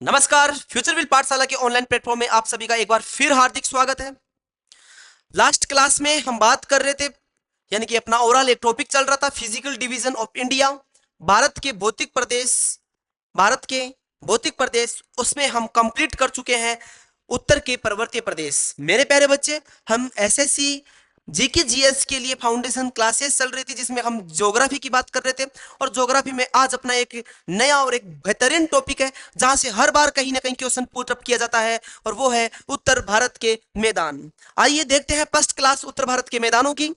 नमस्कार। फ्यूचरविल पाठशाला के ऑनलाइन प्लेटफॉर्म में आप सभी का एक बार फिर हार्दिक स्वागत है। लास्ट क्लास में हम बात कर रहे थे, यानी कि अपना ओवरऑल एक टॉपिक चल रहा था, physical division of India. Bharat के भौतिक प्रदेश, भारत के भौतिक प्रदेश, उसमें हम कंप्लीट कर चुके हैं उत्तर के पर्वतीय प्रदेश। मेरे प्यारे बच्चे, हम एसएससी जीके जीएस के लिए फाउंडेशन क्लासेस चल रही थी, जिसमें हम ज्योग्राफी की बात कर रहे थे। और ज्योग्राफी में आज अपना एक नया और एक बेहतरीन टॉपिक है, जहां से हर बार कहीं ना कहीं क्वेश्चन पुट अप किया जाता है, और वो है उत्तर भारत के मैदान। आइए देखते हैं फर्स्ट क्लास उत्तर भारत के मैदानों की।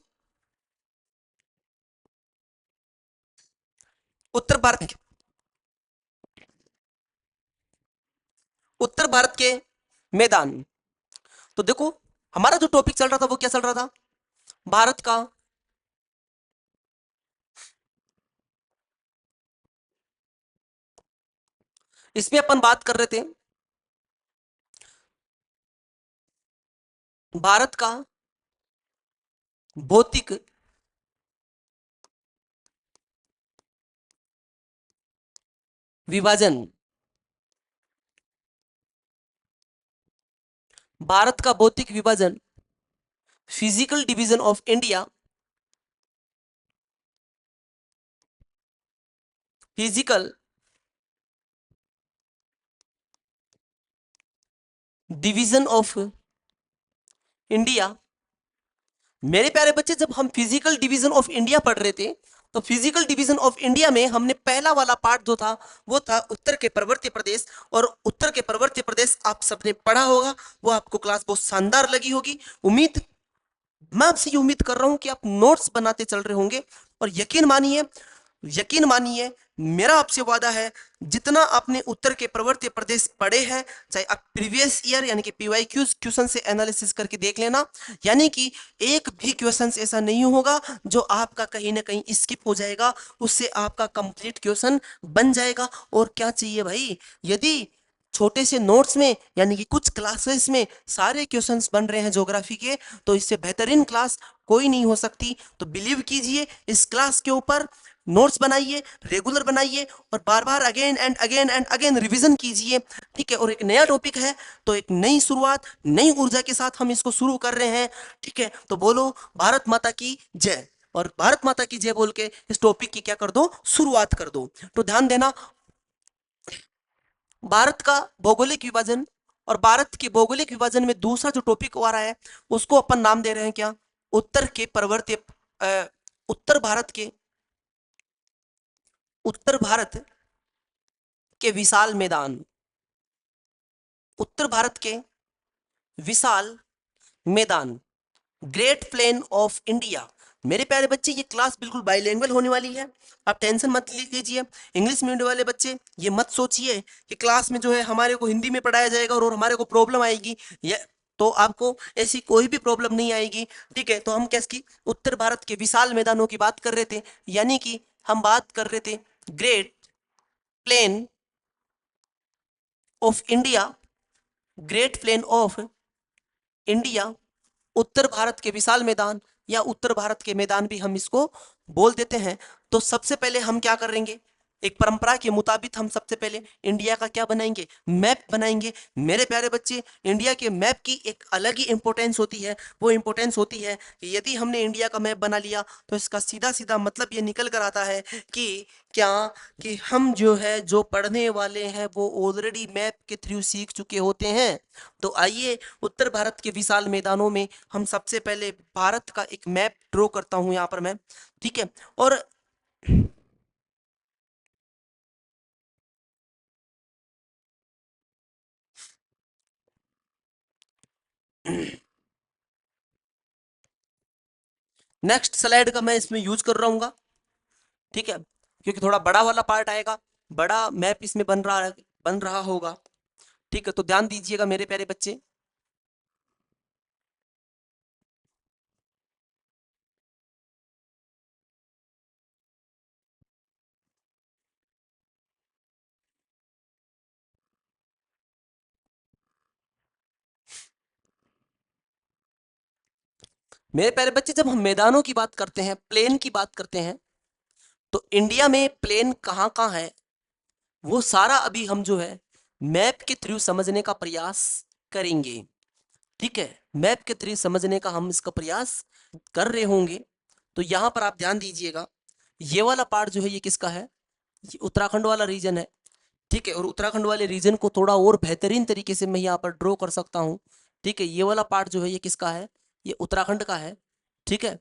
उत्तर भारत, उत्तर भारत के मैदान। तो देखो, हमारा जो टॉपिक चल रहा था वो क्या चल रहा था? भारत का, इसमें अपन बात कर रहे थे भारत का भौतिक विभाजन। भारत का भौतिक विभाजन, physical division of India, physical division of India. मेरे प्यारे बच्चे, जब हम फिजिकल डिवीजन ऑफ इंडिया पढ़ रहे थे, तो फिजिकल डिवीजन ऑफ इंडिया में हमने पहला वाला पार्ट जो था वो था उत्तर के पर्वतीय प्रदेश। और उत्तर के पर्वतीय प्रदेश आप सबने पढ़ा होगा, वो आपको क्लास बहुत शानदार लगी होगी। उम्मीद, मैं आपसे ये उम्मीद कर रहा हूं कि आप नोट्स बनाते चल रहे होंगे। और यकीन मानिए, यकीन मानिए, मेरा आपसे वादा है, जितना आपने उत्तर के पर्वतीय प्रदेश पढ़े हैं, चाहे आप प्रीवियस ईयर यानी कि पीवाईक्यूज क्वेश्चन से एनालिसिस करके देख लेना, यानी कि एक भी क्वेश्चन ऐसा नहीं होगा जो आपका कहीं ना कहीं स्किप हो जाएगा, उससे आपका कंप्लीट क्वेश्चन बन जाएगा। और क्या चाहिए भाई? यदि छोटे से नोट्स में यानी कि कुछ क्लासेस में सारे क्वेश्चंस बन रहे हैं ज्योग्राफी के, तो इससे बेहतरीन क्लास कोई नहीं हो सकती। तो बिलीव कीजिए, इस क्लास के ऊपर नोट्स बनाइए, रेगुलर बनाइए, और बार बार अगेन एंड अगेन रिवीजन कीजिए। ठीक है? और एक नया टॉपिक है, तो एक नई शुरुआत, नई ऊर्जा के साथ हम इसको शुरू कर रहे हैं। ठीक है? तो बोलो भारत माता की जय। और भारत माता की जय बोल के इस टॉपिक की क्या कर दो, शुरुआत कर दो। तो ध्यान देना, भारत का भौगोलिक विभाजन, और भारत के भौगोलिक विभाजन में दूसरा जो टॉपिक आ रहा है, उसको अपन नाम दे रहे हैं क्या? उत्तर के पर्वतीय, उत्तर भारत के, उत्तर भारत के विशाल मैदान, उत्तर भारत के विशाल मैदान, ग्रेट प्लेन ऑफ इंडिया। मेरे प्यारे बच्चे, ये क्लास बिल्कुल बाइलिंगुअल होने वाली है, आप टेंशन मत लीजिए। इंग्लिश मीडियम वाले बच्चे ये मत सोचिए कि क्लास में जो है हमारे को हिंदी में पढ़ाया जाएगा और हमारे को प्रॉब्लम आएगी। ये तो आपको ऐसी कोई भी प्रॉब्लम नहीं आएगी। ठीक है? तो हम कैसे उत्तर भारत के विशाल मैदानों की बात कर रहे थे, यानी कि हम बात कर रहे थे great plain of India, great plain of India, उत्तर भारत के विशाल मैदान, या उत्तर भारत के मैदान भी हम इसको बोल देते हैं। तो सबसे पहले हम क्या करेंगे, एक परंपरा के मुताबिक हम सबसे पहले इंडिया का क्या बनाएंगे, मैप बनाएंगे। मेरे प्यारे बच्चे, इंडिया के मैप की एक अलग ही इंपॉर्टेंस होती है। वो इंपॉर्टेंस होती है कि यदि हमने इंडिया का मैप बना लिया, तो इसका सीधा सीधा मतलब ये निकल कर आता है कि क्या, कि हम जो है, जो पढ़ने वाले हैं, वो ऑलरेडी मैप के थ्रू सीख चुके होते हैं। तो आइए, उत्तर भारत के विशाल मैदानों में हम सबसे पहले भारत का एक मैप ड्रॉ करता हूं यहां पर मैं। ठीक है? और नेक्स्ट स्लाइड का मैं इसमें यूज कर रहा हूँ। ठीक है? क्योंकि थोड़ा बड़ा वाला पार्ट आएगा, बड़ा मैप इसमें बन रहा होगा। ठीक है? तो ध्यान दीजिएगा मेरे प्यारे बच्चे। मेरे प्यारे बच्चे, जब हम मैदानों की बात करते हैं, प्लेन की बात करते हैं, तो इंडिया में प्लेन कहाँ कहाँ है, वो सारा अभी हम जो है मैप के थ्रू समझने का प्रयास करेंगे। ठीक है, मैप के थ्रू समझने का हम इसका प्रयास कर रहे होंगे। तो यहां पर आप ध्यान दीजिएगा, ये वाला पार्ट जो है ये किसका है, ये उत्तराखंड वाला रीजन है। ठीक है, और उत्तराखंड वाले रीजन को थोड़ा और बेहतरीन तरीके से मैं यहाँ पर ड्रॉ कर सकता हूँ। ठीक है, ये वाला पार्ट जो है ये किसका है, ये उत्तराखंड का है। ठीक है,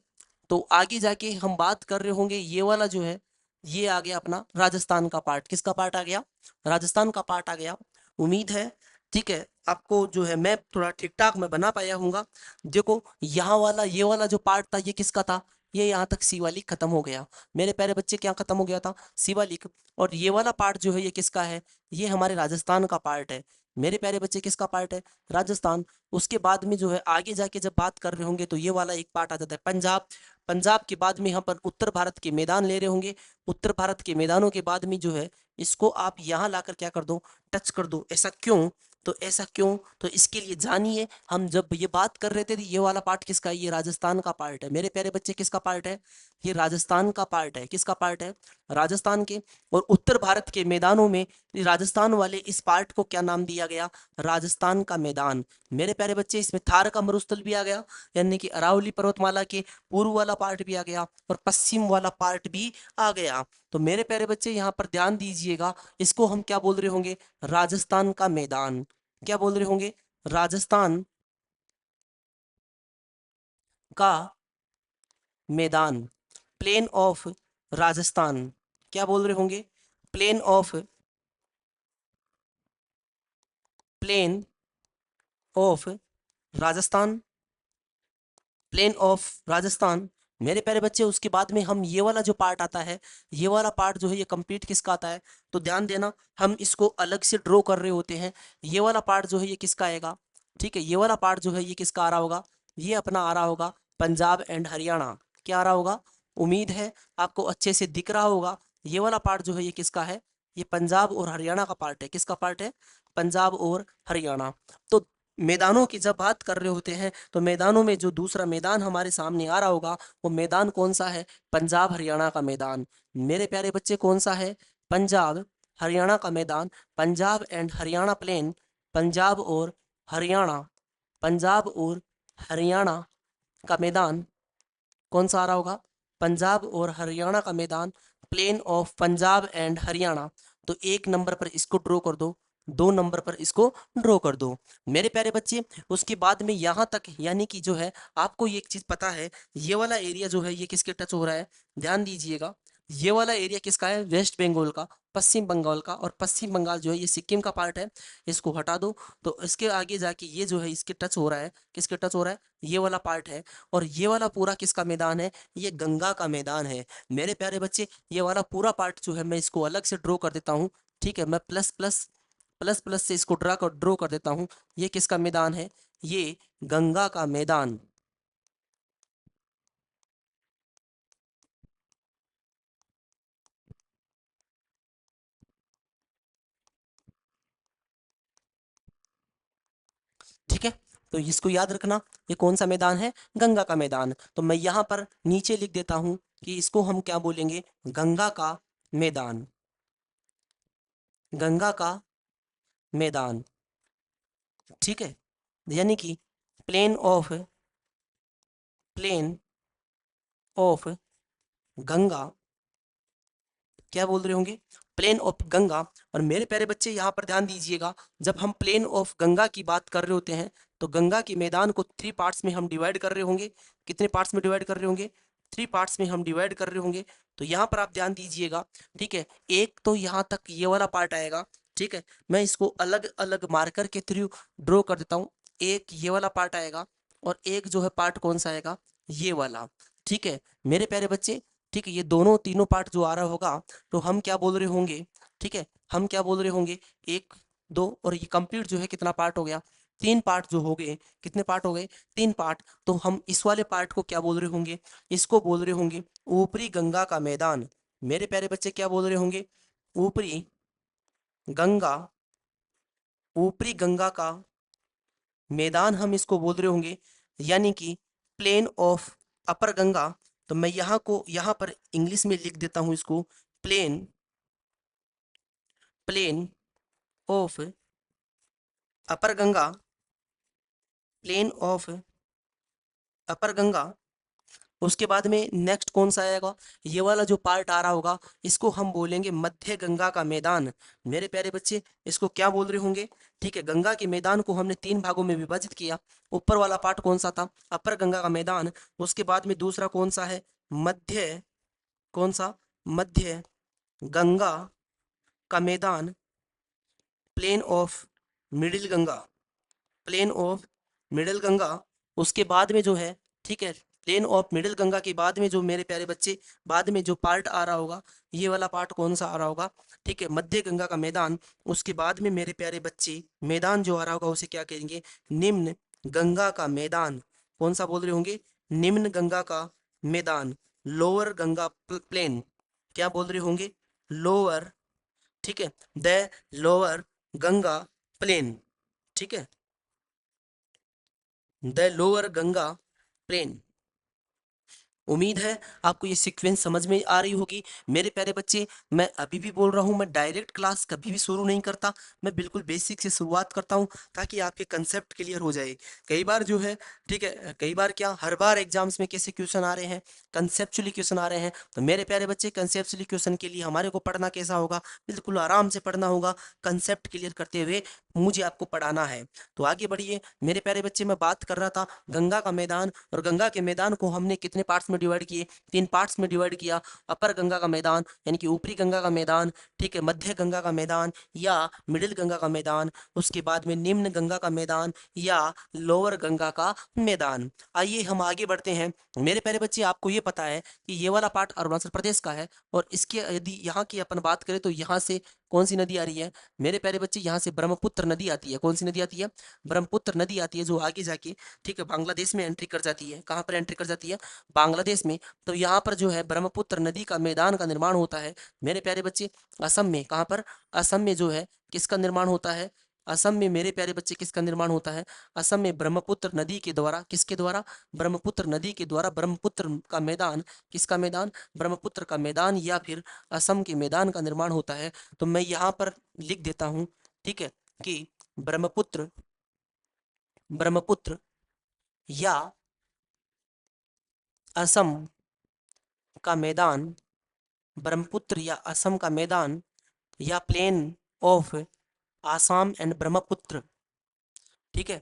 तो आगे जाके हम बात कर रहे होंगे, ये वाला जो है ये आ गया अपना राजस्थान का पार्ट। किसका पार्ट आ गया, राजस्थान का पार्ट आ गया। उम्मीद है ठीक है आपको जो है मैं थोड़ा ठीक ठाक मैं बना पाया हूँगा। देखो यहाँ वाला ये वाला जो पार्ट था ये किसका था, ये यहाँ तक शिवालिक खत्म हो गया। मेरे प्यारे बच्चे क्या खत्म हो गया था, शिवालिक। और ये वाला पार्ट जो है ये किसका है, ये हमारे राजस्थान का पार्ट है। मेरे प्यारे बच्चे किसका पार्ट है, राजस्थान। उसके बाद में जो है आगे जाके जब बात कर रहे होंगे तो ये वाला एक पार्ट आ जाता है पंजाब। पंजाब के बाद में यहाँ पर उत्तर भारत के मैदान ले रहे होंगे। उत्तर भारत के मैदानों के बाद में जो है इसको आप यहाँ लाकर क्या कर दो, टच कर दो। ऐसा क्यों, तो ऐसा क्यों, तो इसके लिए जानिए। हम जब ये बात कर रहे थे तो ये वाला पार्ट किसका है, ये राजस्थान का पार्ट है। मेरे प्यारे बच्चे किसका पार्ट है, ये राजस्थान का पार्ट है। किसका पार्ट है, राजस्थान के। और उत्तर भारत के मैदानों में राजस्थान वाले इस पार्ट को क्या नाम दिया गया, राजस्थान का मैदान। मेरे प्यारे बच्चे इसमें थार का मरुस्थल भी आ गया, यानी कि अरावली पर्वतमाला के पूर्व वाला पार्ट भी आ गया और पश्चिम वाला पार्ट भी आ गया। तो मेरे प्यारे बच्चे यहाँ पर ध्यान दीजिएगा, इसको हम क्या बोल रहे होंगे, राजस्थान का मैदान। क्या बोल रहे होंगे, राजस्थान का मैदान, प्लेन ऑफ राजस्थान। क्या बोल रहे होंगे, plain of, plain of Rajasthan, plain of Rajasthan. मेरे प्यारे बच्चे उसके बाद में हम ये वाला जो पार्ट आता है, ये वाला पार्ट जो है ये कंप्लीट किसका आता है, तो ध्यान देना हम इसको अलग से ड्रॉ कर रहे होते हैं। ये वाला पार्ट जो है ये किसका आएगा, ठीक है, ये वाला पार्ट जो है ये किसका आ रहा होगा, ये अपना आ रहा होगा पंजाब एंड हरियाणा। क्या आ रहा होगा, उम्मीद है आपको अच्छे से दिख रहा होगा। ये वाला पार्ट जो है ये किसका है, ये पंजाब और हरियाणा का पार्ट है। किसका पार्ट है, पंजाब और हरियाणा। तो मैदानों की जब बात कर रहे होते हैं तो मैदानों में जो दूसरा मैदान हमारे सामने आ रहा होगा वो मैदान कौन सा है, पंजाब हरियाणा का मैदान। मेरे प्यारे बच्चे कौन सा है, पंजाब हरियाणा का मैदान। पंजाब एंड हरियाणा प्लेन, पंजाब और हरियाणा, पंजाब और हरियाणा का मैदान कौन सा आ रहा होगा, पंजाब और हरियाणा का मैदान, plain of Punjab and Haryana. तो एक नंबर पर इसको ड्रॉ कर दो, दो नंबर पर इसको ड्रॉ कर दो। मेरे प्यारे बच्चे उसके बाद में यहाँ तक यानी कि जो है आपको ये एक चीज पता है, ये वाला एरिया जो है ये किसके टच हो रहा है, ध्यान दीजिएगा। ये वाला एरिया किसका है, वेस्ट बंगाल का, पश्चिम बंगाल का। और पश्चिम बंगाल जो है ये सिक्किम का पार्ट है, इसको हटा दो। तो इसके आगे जाके ये जो है इसके टच हो रहा है, किसके टच हो रहा है, ये वाला पार्ट है। और ये वाला पूरा किसका मैदान है, ये गंगा का मैदान है। मेरे प्यारे बच्चे ये वाला पूरा पार्ट जो है मैं इसको अलग से ड्रॉ कर देता हूँ। ठीक है, मैं प्लस प्लस प्लस प्लस से इसको ड्रॉ कर देता हूँ। ये किसका मैदान है, ये गंगा का मैदान। ठीक है, तो इसको याद रखना, ये कौन सा मैदान है, गंगा का मैदान। तो मैं यहाँ पर नीचे लिख देता हूँ कि इसको हम क्या बोलेंगे, गंगा का मैदान, गंगा का मैदान। ठीक है, यानी कि plain of, plain of Ganga, क्या बोल रहे होंगे, प्लेन ऑफ गंगा। और मेरे प्यारे बच्चे यहाँ पर ध्यान दीजिएगा, जब हम प्लेन ऑफ गंगा की बात कर रहे होते हैं तो गंगा के मैदान को थ्री पार्ट्स में हम डिवाइड कर रहे होंगे। कितने पार्ट्स में डिवाइड कर रहे होंगे, थ्री पार्ट्स में हम डिवाइड कर रहे होंगे। तो यहाँ पर आप ध्यान दीजिएगा। ठीक है, एक तो यहाँ तक ये वाला पार्ट आएगा। ठीक है, मैं इसको अलग अलग मार्कर के थ्रू ड्रॉ कर देता हूँ। एक ये वाला पार्ट आएगा और एक जो है पार्ट कौन सा आएगा, ये वाला। ठीक है मेरे प्यारे बच्चे, ठीक है, ये दोनों तीनों पार्ट जो आ रहा होगा तो हम क्या बोल रहे होंगे, ठीक है, हम क्या बोल रहे होंगे, एक दो और ये कंप्लीट जो है कितना पार्ट हो गया, तीन पार्ट जो हो गए। कितने पार्ट हो गए, तीन पार्ट। तो हम इस वाले पार्ट को क्या बोल रहे होंगे, इसको बोल रहे होंगे ऊपरी गंगा का मैदान। मेरे प्यारे बच्चे क्या बोल रहे होंगे, ऊपरी गंगा, ऊपरी गंगा का मैदान हम इसको बोल रहे होंगे, यानी कि प्लेन ऑफ अपर गंगा। तो मैं यहाँ को यहाँ पर इंग्लिश में लिख देता हूँ इसको, plain, plain of upper Ganga, plain of upper Ganga. उसके बाद में नेक्स्ट कौन सा आएगा, ये वाला जो पार्ट आ रहा होगा इसको हम बोलेंगे मध्य गंगा का मैदान। मेरे प्यारे बच्चे इसको क्या बोल रहे होंगे, ठीक है, गंगा के मैदान को हमने 3 भागों में विभाजित किया। ऊपर वाला पार्ट कौन सा था, अपर गंगा का मैदान। उसके बाद में दूसरा कौन सा है, मध्य, कौन सा, मध्य गंगा का मैदान, plain of middle Ganga, plain of middle Ganga. उसके बाद में जो है, ठीक है, प्लेन ऑफ मिडिल गंगा के बाद में जो मेरे प्यारे बच्चे बाद में जो पार्ट आ रहा होगा, ये वाला पार्ट कौन सा आ रहा होगा, ठीक है, मध्य गंगा का मैदान। उसके बाद में मेरे प्यारे बच्चे मैदान जो आ रहा होगा उसे क्या कहेंगे, निम्न गंगा का मैदान। कौन सा बोल रहे होंगे, निम्न गंगा का मैदान, लोअर गंगा प्लेन। क्या बोल रहे होंगे, लोअर, ठीक है, द लोअर गंगा प्लेन, ठीक है, द लोअर गंगा प्लेन। उम्मीद है आपको ये सीक्वेंस समझ में आ रही होगी। मेरे प्यारे बच्चे मैं अभी भी बोल रहा हूँ, मैं डायरेक्ट क्लास कभी भी शुरू नहीं करता, मैं बिल्कुल बेसिक से शुरुआत करता हूँ ताकि आपके कंसेप्ट क्लियर हो जाए। कई बार जो है, ठीक है, कई बार क्या, हर बार एग्जाम्स में कैसे क्वेश्चन आ रहे हैं, कंसेप्चुअली क्वेश्चन आ रहे हैं। तो मेरे प्यारे बच्चे कंसेप्चुअली क्वेश्चन के लिए हमारे को पढ़ना कैसा होगा, बिल्कुल आराम से पढ़ना होगा, कंसेप्ट क्लियर करते हुए मुझे आपको पढ़ाना है। तो आगे बढ़िए मेरे प्यारे बच्चे, मैं बात कर रहा था गंगा का मैदान, और गंगा के मैदान को हमने कितने पार्ट्स में डिवाइड किए, 3 पार्ट्स में डिवाइड किया। अपर गंगा का मैदान यानी कि ऊपरी गंगा का मैदान, ठीक है, मध्य गंगा का मैदान या मिडिल गंगा का मैदान, उसके बाद में निम्न गंगा का मैदान या लोअर गंगा का मैदान। आइए हम आगे बढ़ते हैं। मेरे प्यारे बच्चे आपको ये पता है कि ये वाला पार्ट अरुणाचल प्रदेश का है, और इसके यदि यहाँ की अपन बात करें तो यहाँ से कौन सी नदी आ रही है, मेरे प्यारे बच्चे यहाँ से ब्रह्मपुत्र नदी आती है। कौन सी नदी आती है, ब्रह्मपुत्र नदी आती है, जो आगे जाके, ठीक है, बांग्लादेश में एंट्री कर जाती है। कहाँ पर एंट्री कर जाती है, बांग्लादेश में। तो यहाँ पर जो है ब्रह्मपुत्र नदी का मैदान का निर्माण होता है मेरे प्यारे बच्चे, असम में। कहाँ पर, असम में जो है किसका निर्माण होता है, असम में मेरे प्यारे बच्चे किसका निर्माण होता है, असम में ब्रह्मपुत्र नदी के द्वारा, किसके द्वारा, ब्रह्मपुत्र नदी के द्वारा ब्रह्मपुत्र का मैदान, किसका मैदान, ब्रह्मपुत्र का मैदान या फिर असम के मैदान का निर्माण होता है। तो मैं यहाँ पर लिख देता हूँ, ठीक है, कि ब्रह्मपुत्र, ब्रह्मपुत्र या असम का मैदान, ब्रह्मपुत्र या असम का मैदान या plain of Assam and Brahmaputra, ठीक है,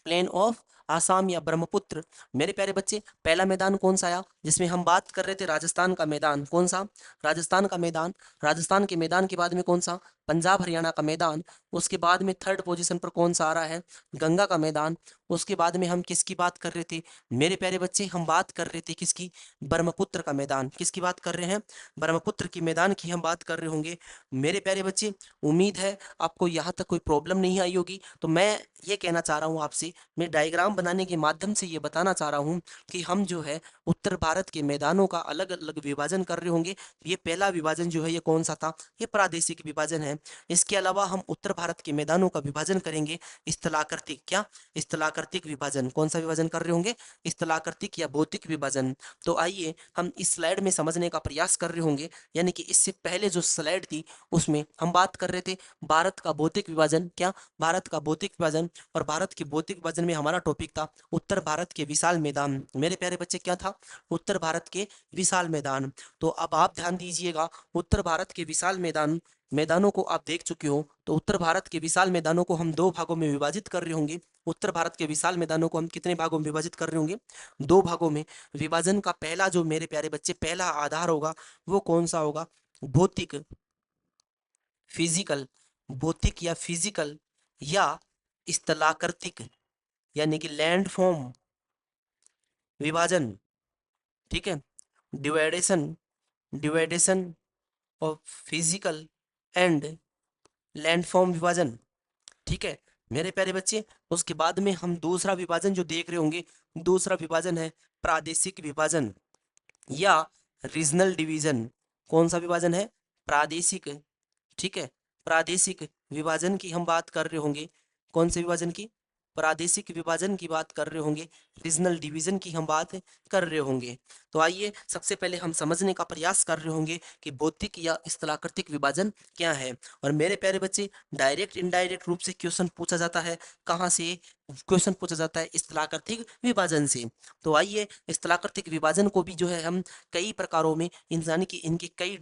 प्लेन ऑफ आसाम या ब्रह्मपुत्र। मेरे प्यारे बच्चे पहला मैदान कौन सा आया, जिसमें हम बात कर रहे थे राजस्थान का मैदान, कौन सा, राजस्थान का मैदान। राजस्थान के मैदान के बाद में कौन सा, पंजाब हरियाणा का मैदान। उसके बाद में थर्ड पोजीशन पर कौन सा आ रहा है, गंगा का मैदान। उसके बाद में हम किसकी बात कर रहे थे, मेरे प्यारे बच्चे हम बात कर रहे थे किसकी, ब्रह्मपुत्र का मैदान। किसकी बात कर रहे हैं, ब्रह्मपुत्र की मैदान की हम बात कर रहे होंगे। मेरे प्यारे बच्चे उम्मीद है आपको यहाँ तक कोई प्रॉब्लम नहीं आई होगी। तो मैं ये कहना चाह रहा हूँ आपसे, मैं डायग्राम बनाने के माध्यम से ये बताना चाह रहा हूँ कि हम जो है उत्तर भारत के मैदानों का अलग अलग विभाजन कर रहे होंगे। ये पहला विभाजन जो है ये कौन सा था, ये प्रादेशिक विभाजन है। इसके अलावा हम उत्तर भारत के मैदानों का विभाजन करेंगे स्थलाकृतिक, क्या, स्थलाकृतिक विभाजन। कौन सा विभाजन कर रहे होंगे, स्थलाकृतिक या भौतिक विभाजन। तो आइए हम इस स्लाइड में समझने का प्रयास कर रहे होंगे, यानी कि इससे पहले जो स्लाइड थी उसमें हम बात कर रहे थे भारत का भौतिक विभाजन, क्या, भारत का भौतिक विभाजन। और भारत के भौतिक विभाजन में हमारा टॉपिक था उत्तर भारत के विशाल मैदान। मेरे प्यारे बच्चे क्या था, उत्तर भारत के विशाल मैदान। तो अब आप ध्यान दीजिएगा, उत्तर भारत के विशाल मैदान, मैदानों को आप देख चुके हो। तो उत्तर भारत के विशाल मैदानों को हम 2 भागों में विभाजित कर रहे होंगे। उत्तर भारत के विशाल मैदानों को हम कितने भागों में विभाजित कर रहे होंगे, 2 भागों में। विभाजन का पहला जो मेरे प्यारे बच्चे पहला आधार होगा वो कौन सा होगा, भौतिक, फिजिकल, भौतिक या फिजिकल या स्थलाकृतिक यानी कि लैंड फॉर्म विभाजन, ठीक है, डिवाइडेशन, डिवाइडेशन ऑफ फिजिकल एंड लैंडफॉर्म विभाजन, ठीक है मेरे प्यारे बच्चे। उसके बाद में हम दूसरा विभाजन जो देख रहे होंगे, दूसरा विभाजन है प्रादेशिक विभाजन या रीजनल डिवीजन। कौन सा विभाजन है, प्रादेशिक, ठीक है, प्रादेशिक विभाजन की हम बात कर रहे होंगे। कौन से विभाजन की, प्रादेशिक विभाजन की बात कर रहे होंगे, रीजनल डिवीजन की हम बात कर रहे होंगे। तो आइए सबसे पहले हम समझने का प्रयास कर रहे होंगे कि भौतिक या स्थलाकृतिक विभाजन क्या है। और मेरे प्यारे बच्चे, डायरेक्ट इनडायरेक्ट रूप से क्वेश्चन पूछा जाता है। कहाँ से क्वेश्चन पूछा जाता है? स्थलाकृतिक विभाजन से। तो आइए स्थलाकृतिक विभाजन को भी जो है हम कई प्रकारों में यानी कि इनके कई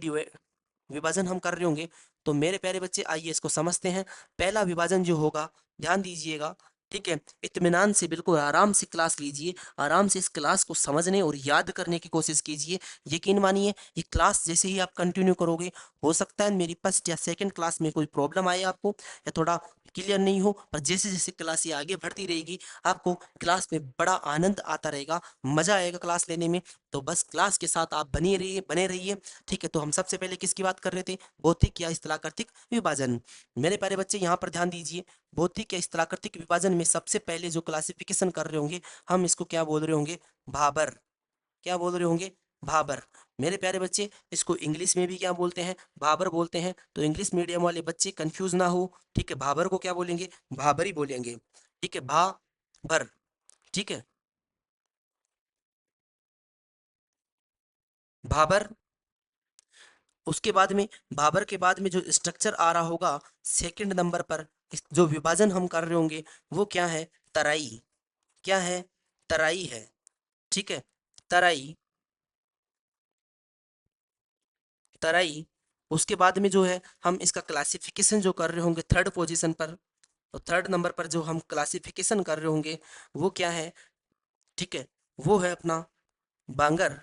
विभाजन हम कर रहे होंगे। तो मेरे प्यारे बच्चे आइए इसको समझते हैं। पहला विभाजन जो होगा, ध्यान दीजिएगा, ठीक है, इत्मीनान से बिल्कुल आराम से क्लास लीजिए, आराम से इस क्लास को समझने और याद करने की कोशिश कीजिए। यकीन मानिए ये क्लास जैसे ही आप कंटिन्यू करोगे, हो सकता है मेरी फर्स्ट या सेकंड क्लास में कोई प्रॉब्लम आए आपको, या थोड़ा क्लियर नहीं हो, पर जैसे जैसे क्लास ये आगे बढ़ती रहेगी आपको क्लास में बड़ा आनंद आता रहेगा, मजा आएगा क्लास लेने में। तो बस क्लास के साथ आप बने रहिए। ठीक है, तो हम सबसे पहले किसकी बात कर रहे थे? भौतिक या स्थलाकृतिक विभाजन। मेरे प्यारे बच्चे यहाँ पर ध्यान दीजिए, भौतिक या स्थलाकृतिक विभाजन में सबसे पहले जो क्लासिफिकेशन कर रहे होंगे, हम इसको क्या बोल रहे होंगे? भाबर। क्या बोल रहे होंगे? भाबर। मेरे प्यारे बच्चे, इसको इंग्लिश में भी क्या बोलते हैं? भाबर बोलते हैं। तो इंग्लिश मीडियम वाले बच्चे कंफ्यूज ना हो, ठीक है, भाबर को क्या बोलेंगे? भाबर ही बोलेंगे। ठीक है, भाबर। ठीक है, भाबर। उसके बाद में, भाबर के बाद में जो स्ट्रक्चर आ रहा होगा सेकंड नंबर पर, जो विभाजन हम कर रहे होंगे वो क्या है? तराई। क्या है? तराई है। ठीक है, तराई। तराई। उसके बाद में जो है हम इसका क्लासिफिकेशन जो कर रहे होंगे थर्ड पोजीशन पर, तो थर्ड नंबर पर जो हम क्लासिफिकेशन कर रहे होंगे वो क्या है? ठीक है, वो है अपना बांगर।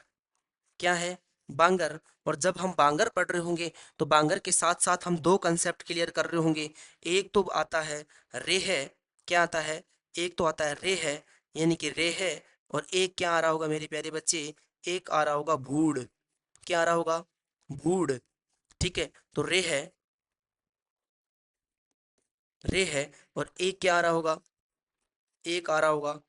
क्या है? बांगर। और जब हम बांगर पढ़ रहे होंगे तो बांगर के साथ साथ हम दो कंसेप्ट क्लियर कर रहे होंगे। एक तो आता है रे है। क्या आता है? एक तो आता है रे है, यानी कि रे है। और एक क्या आ रहा होगा मेरे प्यारे बच्चे? एक आ रहा होगा भूड़। क्या आ रहा होगा? भूड़। ठीक है, तो रे है। और एक क्या आ रहा होगा? एक आ रहा होगा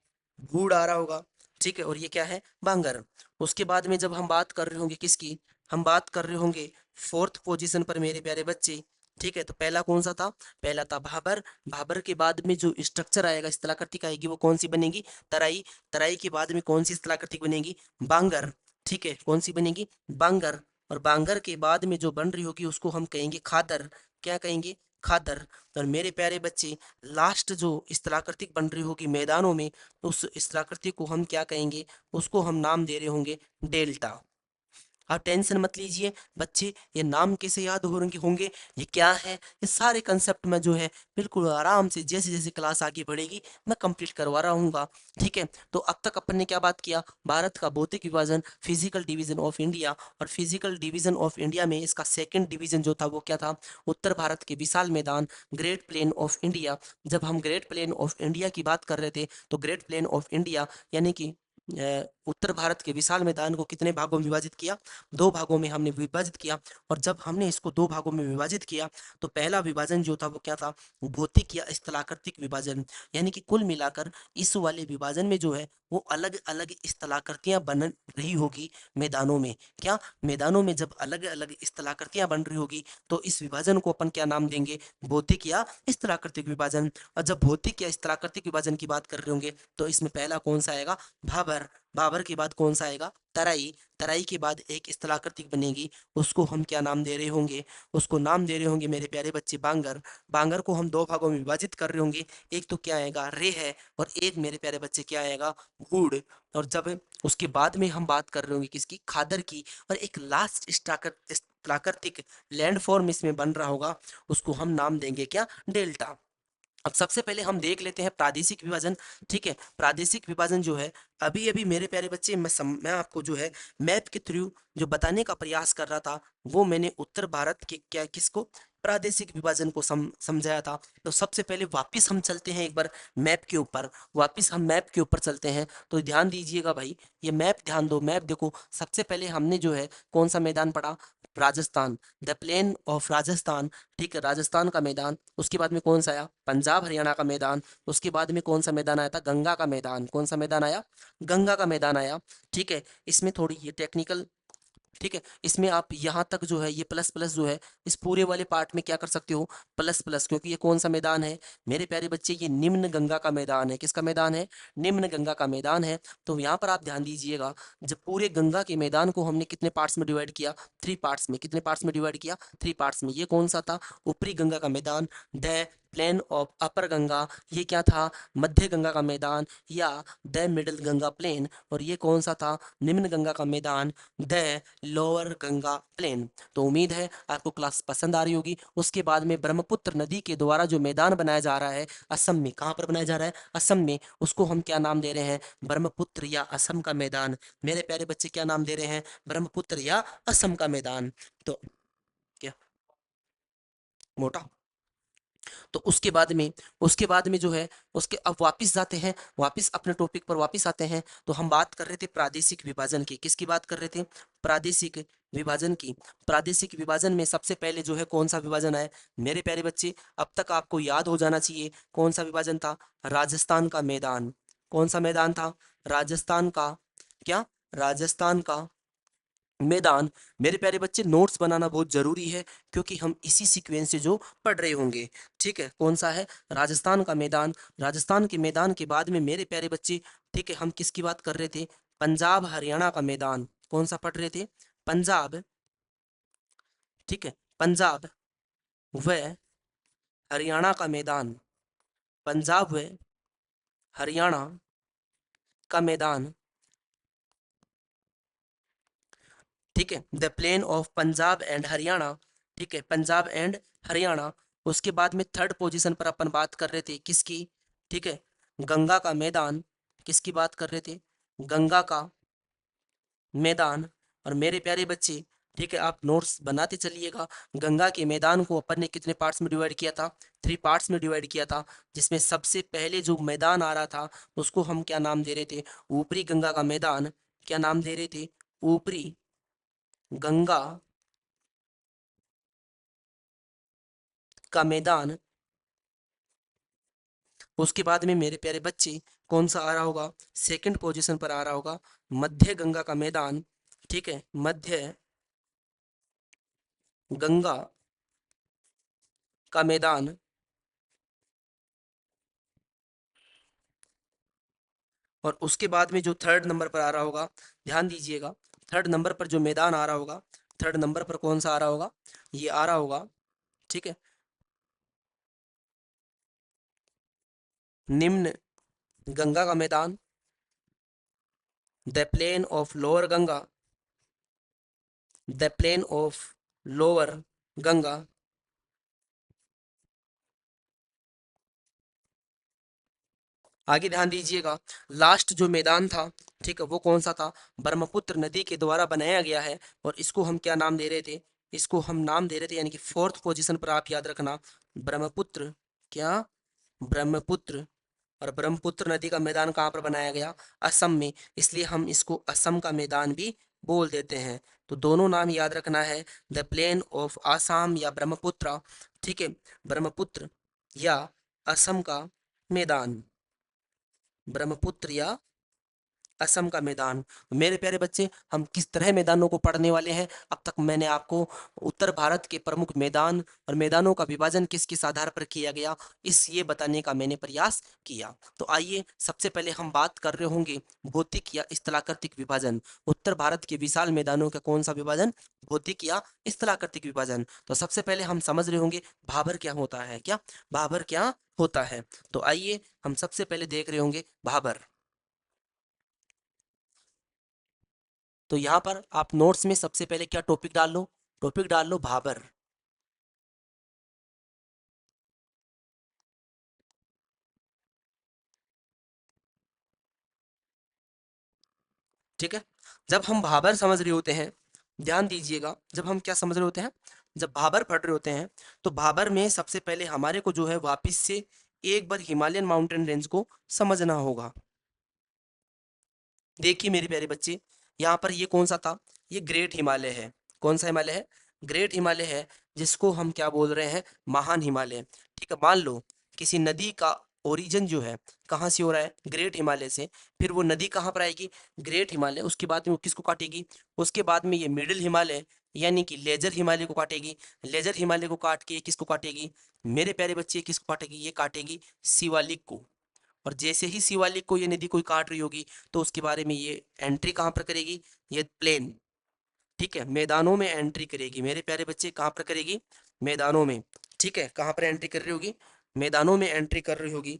भूड़ आ रहा होगा। ठीक है, और ये क्या है? बांगर। उसके बाद में जब हम बात कर रहे होंगे किसकी? हम बात कर रहे होंगे फोर्थ पोजीशन पर मेरे प्यारे बच्चे। ठीक है, तो पहला कौन सा था? पहला था भाबर। भाबर के बाद में जो स्ट्रक्चर आएगा, स्थलाकृतिक आएगी, वो कौन सी बनेगी? तराई। तराई के बाद में कौन सी स्थलाकृतिक बनेगी? बांगर। ठीक है, कौन सी बनेगी? बांगर। और बांगर के बाद में जो बन रही होगी उसको हम कहेंगे खादर। क्या कहेंगे? खादर। और मेरे प्यारे बच्चे, लास्ट जो स्थलाकृतिक बन रही होगी मैदानों में, उस स्थलाकृतिक को हम क्या कहेंगे? उसको हम नाम दे रहे होंगे डेल्टा। आप टेंशन मत लीजिए बच्चे, ये नाम कैसे याद हो रहे होंगे, ये क्या है, ये सारे कंसेप्ट में जो है बिल्कुल आराम से जैसे जैसे क्लास आगे बढ़ेगी मैं कंप्लीट करवा रहा हूँ। ठीक है, तो अब तक अपन ने क्या बात किया? भारत का भौतिक विभाजन, फिजिकल डिवीजन ऑफ इंडिया। और फिजिकल डिवीजन ऑफ इंडिया में इसका सेकंड डिवीजन जो था वो क्या था? उत्तर भारत के विशाल मैदान, ग्रेट प्लेन ऑफ इंडिया। जब हम ग्रेट प्लेन ऑफ इंडिया की बात कर रहे थे तो ग्रेट प्लेन ऑफ इंडिया यानी कि उत्तर भारत के विशाल मैदान को कितने भागों में विभाजित किया? दो भागों में हमने विभाजित किया। और जब हमने इसको दो भागों में विभाजित किया तो पहला विभाजन जो था वो क्या था? भौतिक या स्थलाकृतिक विभाजन। यानी कि कुल मिलाकर इस वाले विभाजन में जो है वो अलग अलग स्थलाकृतियां बन रही होगी मैदानों में। क्या? मैदानों में जब अलग अलग स्थलाकृतियां बन रही होगी तो इस विभाजन को अपन क्या नाम देंगे? भौतिक या स्थलाकृतिक विभाजन। और जब भौतिक या स्थलाकृतिक विभाजन की बात कर रहे होंगे तो इसमें पहला कौन सा आएगा? भाबर। भाबर के बाद कौन सा आएगा? तराई। तराई के बाद एक स्थलाकृतिक बनेगी, उसको हम क्या नाम दे रहे होंगे? उसको नाम दे रहे होंगे मेरे प्यारे बच्चे बांगर। बांगर को हम दो भागों में विभाजित कर रहे होंगे, एक तो क्या आएगा? रे है। और एक मेरे प्यारे बच्चे क्या आएगा? गूढ़। और जब उसके बाद में हम बात कर रहे होंगे किसकी? खादर की। और एक लास्ट स्थलाकृतिक लैंड फॉर्म इसमें बन रहा होगा, उसको हम नाम देंगे क्या? डेल्टा। अब सबसे पहले हम देख लेते हैं प्रादेशिक विभाजन। ठीक है, प्रादेशिक विभाजन जो है अभी अभी मेरे प्यारे बच्चे मैं आपको जो है मैप के थ्रू जो बताने का प्रयास कर रहा था वो मैंने उत्तर भारत के क्या किसको? प्रादेशिक विभाजन को समझाया था। तो सबसे पहले वापस हम चलते हैं एक बार मैप के ऊपर। वापस हम मैप के ऊपर चलते हैं, तो ध्यान दीजिएगा भाई, ये मैप ध्यान दो। मैप देखो, सबसे पहले हमने जो है कौन सा मैदान पढ़ा? Rajasthan, the plain of Rajasthan. ठीक है, राजस्थान का मैदान। उसके बाद में कौन सा आया? पंजाब हरियाणा का मैदान। उसके बाद में कौन सा मैदान आया था? गंगा का मैदान। कौन सा मैदान आया? गंगा का मैदान आया। ठीक है, इसमें थोड़ी ये टेक्निकल ठीक है, इसमें आप यहाँ तक जो है ये प्लस प्लस जो है इस पूरे वाले पार्ट में क्या कर सकते हो, प्लस प्लस, क्योंकि ये कौन सा मैदान है मेरे प्यारे बच्चे, ये निम्न गंगा का मैदान है। किसका मैदान है, निम्न गंगा का मैदान है। तो यहाँ पर आप ध्यान दीजिएगा, जब पूरे गंगा के मैदान को हमने कितने पार्ट्स में डिवाइड किया, 3 पार्ट्स में। कितने पार्ट्स में डिवाइड किया, 3 पार्ट्स में। ये कौन सा था, ऊपरी गंगा का मैदान, the plain of upper Ganga. ये क्या था, मध्य गंगा का मैदान या द मिडिल गंगा प्लेन। और ये कौन सा था, निम्न गंगा का मैदान, द लोअर गंगा प्लेन। तो उम्मीद है आपको क्लास पसंद आ रही होगी। उसके बाद में ब्रह्मपुत्र नदी के द्वारा जो मैदान बनाया जा रहा है असम में, कहाँ पर बनाया जा रहा है, असम में, उसको हम क्या नाम दे रहे हैं, ब्रह्मपुत्र या असम का मैदान। मेरे प्यारे बच्चे क्या नाम दे रहे हैं, ब्रह्मपुत्र या असम का मैदान। तो क्या मोटा, तो उसके बाद में जो है, उसके अब वापस जाते हैं, वापस अपने टॉपिक पर वापस आते हैं। तो हम बात कर रहे थे प्रादेशिक विभाजन की। किसकी बात कर रहे थे, प्रादेशिक विभाजन की। प्रादेशिक विभाजन में सबसे पहले जो है कौन सा विभाजन है मेरे प्यारे बच्चे, अब तक आपको याद हो जाना चाहिए कौन सा विभाजन था, राजस्थान का मैदान। कौन सा मैदान था, राजस्थान का, क्या, राजस्थान का मैदान। मेरे प्यारे बच्चे नोट्स बनाना बहुत जरूरी है, क्योंकि हम इसी सीक्वेंस से जो पढ़ रहे होंगे। ठीक है, कौन सा है, राजस्थान का मैदान। राजस्थान के मैदान के बाद में मेरे प्यारे बच्चे, ठीक है, हम किसकी बात कर रहे थे, पंजाब हरियाणा का मैदान। कौन सा पढ़ रहे थे, पंजाब, ठीक है, पंजाब व हरियाणा का मैदान, पंजाब व हरियाणा का मैदान। ठीक है, the plain of Punjab and Haryana. ठीक है, पंजाब एंड हरियाणा। उसके बाद में थर्ड पोजीशन पर अपन बात कर रहे थे किसकी, ठीक है, गंगा का मैदान। किसकी बात कर रहे थे, गंगा का मैदान। और मेरे प्यारे बच्चे, ठीक है, आप नोट्स बनाते चलिएगा। गंगा के मैदान को अपन ने कितने पार्ट्स में डिवाइड किया था, 3 पार्ट्स में डिवाइड किया था, जिसमें सबसे पहले जो मैदान आ रहा था उसको हम क्या नाम दे रहे थे, ऊपरी गंगा का मैदान। क्या नाम दे रहे थे, ऊपरी गंगा का मैदान। उसके बाद में मेरे प्यारे बच्चे कौन सा आ रहा होगा, सेकंड पोजीशन पर आ रहा होगा, मध्य गंगा का मैदान। ठीक है, मध्य गंगा का मैदान। और उसके बाद में जो थर्ड नंबर पर आ रहा होगा, ध्यान दीजिएगा, थर्ड नंबर पर जो मैदान आ रहा होगा, थर्ड नंबर पर कौन सा आ रहा होगा, ये आ रहा होगा, ठीक है, निम्न गंगा का मैदान, the plain of lower Ganga, the plain of lower Ganga. आगे ध्यान दीजिएगा, लास्ट जो मैदान था, ठीक है, वो कौन सा था, ब्रह्मपुत्र नदी के द्वारा बनाया गया है। और इसको हम क्या नाम दे रहे थे, इसको हम नाम दे रहे थे, यानी कि फोर्थ पोजीशन पर आप याद रखना, ब्रह्मपुत्र, क्या, ब्रह्मपुत्र। और ब्रह्मपुत्र नदी का मैदान कहाँ पर बनाया गया, असम में, इसलिए हम इसको असम का मैदान भी बोल देते हैं। तो दोनों नाम याद रखना है, द प्लेन ऑफ आसाम या ब्रह्मपुत्र। ठीक है, ब्रह्मपुत्र या असम का मैदान, ब्रह्मपुत्र या असम का मैदान। मेरे प्यारे बच्चे, हम किस तरह मैदानों को पढ़ने वाले हैं, अब तक मैंने आपको उत्तर भारत के प्रमुख मैदान और मैदानों का विभाजन किस किस आधार पर किया गया, इस ये बताने का मैंने प्रयास किया। तो आइए सबसे पहले हम बात कर रहे होंगे भौतिक या स्थलाकृतिक विभाजन। उत्तर भारत के विशाल मैदानों का कौन सा विभाजन, भौतिक या स्थलाकृतिक विभाजन। तो सबसे पहले हम समझ रहे होंगे भाबर क्या होता है, क्या भाबर क्या होता है। तो आइए हम सबसे पहले देख रहे होंगे भाबर। तो यहाँ पर आप नोट्स में सबसे पहले क्या टॉपिक डाल लो, टॉपिक डाल लो भाबर। ठीक है, जब हम भाबर समझ रहे होते हैं, ध्यान दीजिएगा, जब हम क्या समझ रहे होते हैं, जब भाबर पढ़ रहे होते हैं, तो भाबर में सबसे पहले हमारे को जो है वापिस से एक बार हिमालयन माउंटेन रेंज को समझना होगा। देखिए मेरे प्यारे बच्चे, यहाँ पर ये कौन सा था, ये ग्रेट हिमालय है। कौन सा हिमालय है, ग्रेट हिमालय है, जिसको हम क्या बोल रहे हैं, महान हिमालय। ठीक है, मान लो किसी नदी का ओरिजिन जो है कहाँ से हो रहा है, ग्रेट हिमालय से। फिर वो नदी कहाँ पर आएगी, ग्रेट हिमालय। उसके बाद में वो किसको काटेगी, उसके बाद में ये मिडिल हिमालय यानी कि लेजर हिमालय को काटेगी। लेजर हिमालय को काट के किसको काटेगी मेरे प्यारे बच्चे, किसको काटेगी, ये काटेगी शिवालिक को। और जैसे ही शिवालिक को ये नदी कोई काट रही होगी तो उसके बारे में ये एंट्री कहाँ पर करेगी, ये प्लेन, ठीक है, मैदानों में एंट्री करेगी मेरे प्यारे बच्चे। कहाँ पर करेगी, मैदानों में। ठीक है, कहाँ पर एंट्री कर रही होगी, मैदानों में एंट्री कर रही होगी।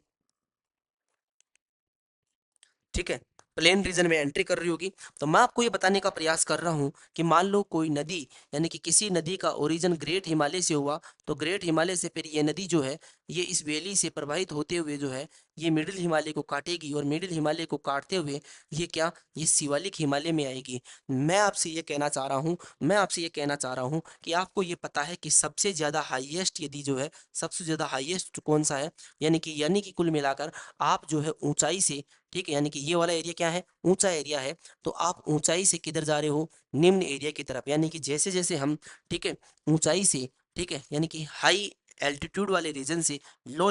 ठीक है, प्लेन रीजन में एंट्री कर रही होगी। तो मैं आपको ये बताने का प्रयास कर रहा हूँ कि मान लो कोई नदी यानी कि किसी नदी का ओरिजिन ग्रेट हिमालय से हुआ, तो ग्रेट हिमालय से फिर ये नदी जो है ये इस वैली से प्रवाहित होते हुए जो है ये मिडिल हिमालय को काटेगी, और मिडिल हिमालय को काटते हुए ये क्या, ये शिवालिक हिमालय में आएगी। मैं आपसे ये कहना चाह रहा हूँ, मैं आपसे ये कहना चाह रहा हूँ कि आपको ये पता है कि सबसे ज़्यादा हाईएस्ट यदि जो है, सबसे ज़्यादा हाईएस्ट कौन सा है, यानी कि कुल मिलाकर आप जो है ऊंचाई से, ठीक है, यानी कि ये वाला एरिया क्या है, ऊंचा एरिया है, तो आप ऊंचाई से किधर जा रहे हो, निम्न एरिया की तरफ। यानी कि जैसे जैसे हम, ठीक है, ऊंचाई से, ठीक है, यानी कि हाई एल्टीट्यूड वाले रीजन से लो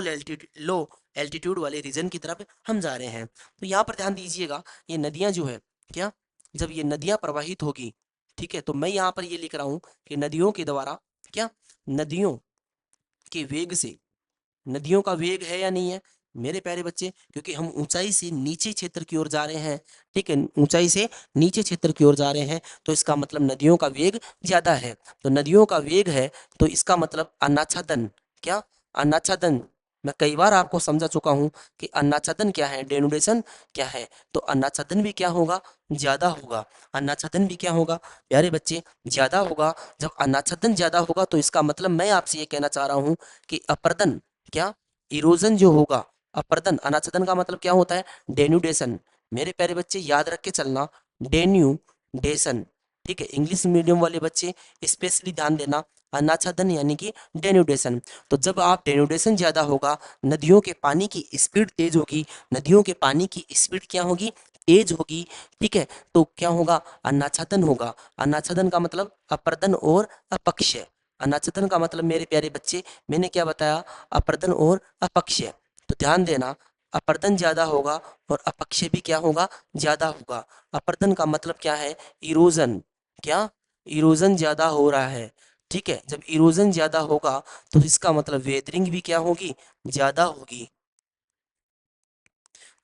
एल्टीट्यूड वाले रीजन की तरफ हम जा रहे हैं। तो यहाँ पर ध्यान दीजिएगा, ये नदियाँ जो है क्या, जब ये नदियाँ प्रवाहित होगी, ठीक है, तो मैं यहाँ पर ये लिख रहा हूँ कि नदियों के द्वारा क्या, नदियों के वेग से, नदियों का वेग है या नहीं है मेरे प्यारे बच्चे, क्योंकि हम ऊंचाई से नीचे क्षेत्र की ओर जा रहे हैं। ठीक है, ऊंचाई से नीचे क्षेत्र की ओर जा रहे हैं, तो इसका मतलब नदियों का वेग ज्यादा है। तो नदियों का वेग है तो इसका मतलब अनाच्छादन, क्या, अनाच्छादन। मैं कई बार आपको समझा चुका हूं कि अनाच्छादन क्या है, डेनुडेशन क्या है। तो अनाच्छादन भी क्या होगा, ज्यादा होगा। अनाच्छादन भी क्या होगा प्यारे बच्चे, ज्यादा होगा। जब अनाच्छादन ज्यादा होगा तो इसका मतलब मैं आपसे ये कहना चाह रहा हूं कि अपर्दन, क्या, इरोजन जो होगा, अपर्दन, अनाच्छादन का मतलब क्या होता है, डेन्यूडेशन। मेरे प्यारे बच्चे याद रख के चलना, डेन्यूडेशन। ठीक है, इंग्लिश मीडियम वाले बच्चे स्पेशली ध्यान देना, अनाच्छादन यानी कि डेन्यूडेशन। तो जब आप डेन्यूडेशन ज्यादा होगा, नदियों के पानी की स्पीड तेज होगी, नदियों के पानी की स्पीड क्या होगी, तेज होगी। ठीक है, तो क्या होगा, अनाच्छादन होगा। अनाच्छादन का मतलब अपर्दन और अपक्षय। अनाच्छादन का मतलब मेरे प्यारे बच्चे मैंने क्या बताया, अपर्दन और अपक्षय। तो ध्यान देना, अपर्दन ज्यादा होगा और अपक्षय भी क्या होगा, ज्यादा होगा। अपर्दन का मतलब क्या है, इरोजन, क्या, इरोजन ज्यादा हो रहा है। ठीक है, जब इरोजन ज्यादा होगा तो इसका मतलब वेदरिंग भी क्या होगी, ज्यादा होगी।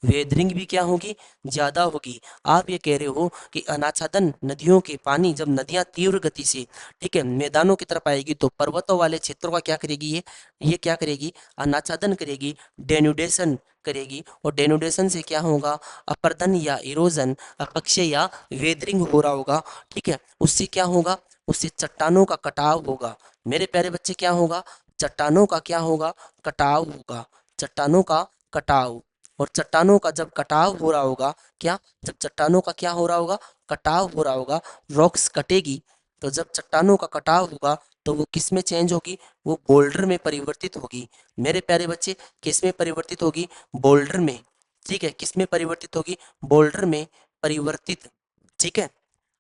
वेदरिंग भी क्या होगी, ज्यादा होगी। आप ये कह रहे हो कि अनाच्छादन नदियों के पानी, जब नदियां तीव्र गति से, ठीक है, मैदानों की तरफ आएगी तो पर्वतों वाले क्षेत्रों का क्या करेगी, ये क्या करेगी, अनाच्छादन करेगी, डेनुडेशन करेगी। और डेनुडेशन से क्या होगा, अपर्दन या इरोजन, अपक्षय या वेदरिंग हो रहा होगा। ठीक है, उससे क्या होगा, उससे चट्टानों का कटाव होगा। मेरे प्यारे बच्चे क्या होगा, चट्टानों का क्या होगा, कटाव होगा। चट्टानों का कटाव। और चट्टानों का जब कटाव हो रहा होगा, क्या, जब चट्टानों का क्या हो रहा होगा, कटाव हो रहा होगा, रॉक्स कटेगी, तो जब चट्टानों का कटाव होगा तो वो किस में चेंज होगी, वो बोल्डर में परिवर्तित होगी। मेरे प्यारे बच्चे किस में परिवर्तित होगी, बोल्डर में। ठीक है, किस में परिवर्तित होगी, बोल्डर में परिवर्तित। ठीक है,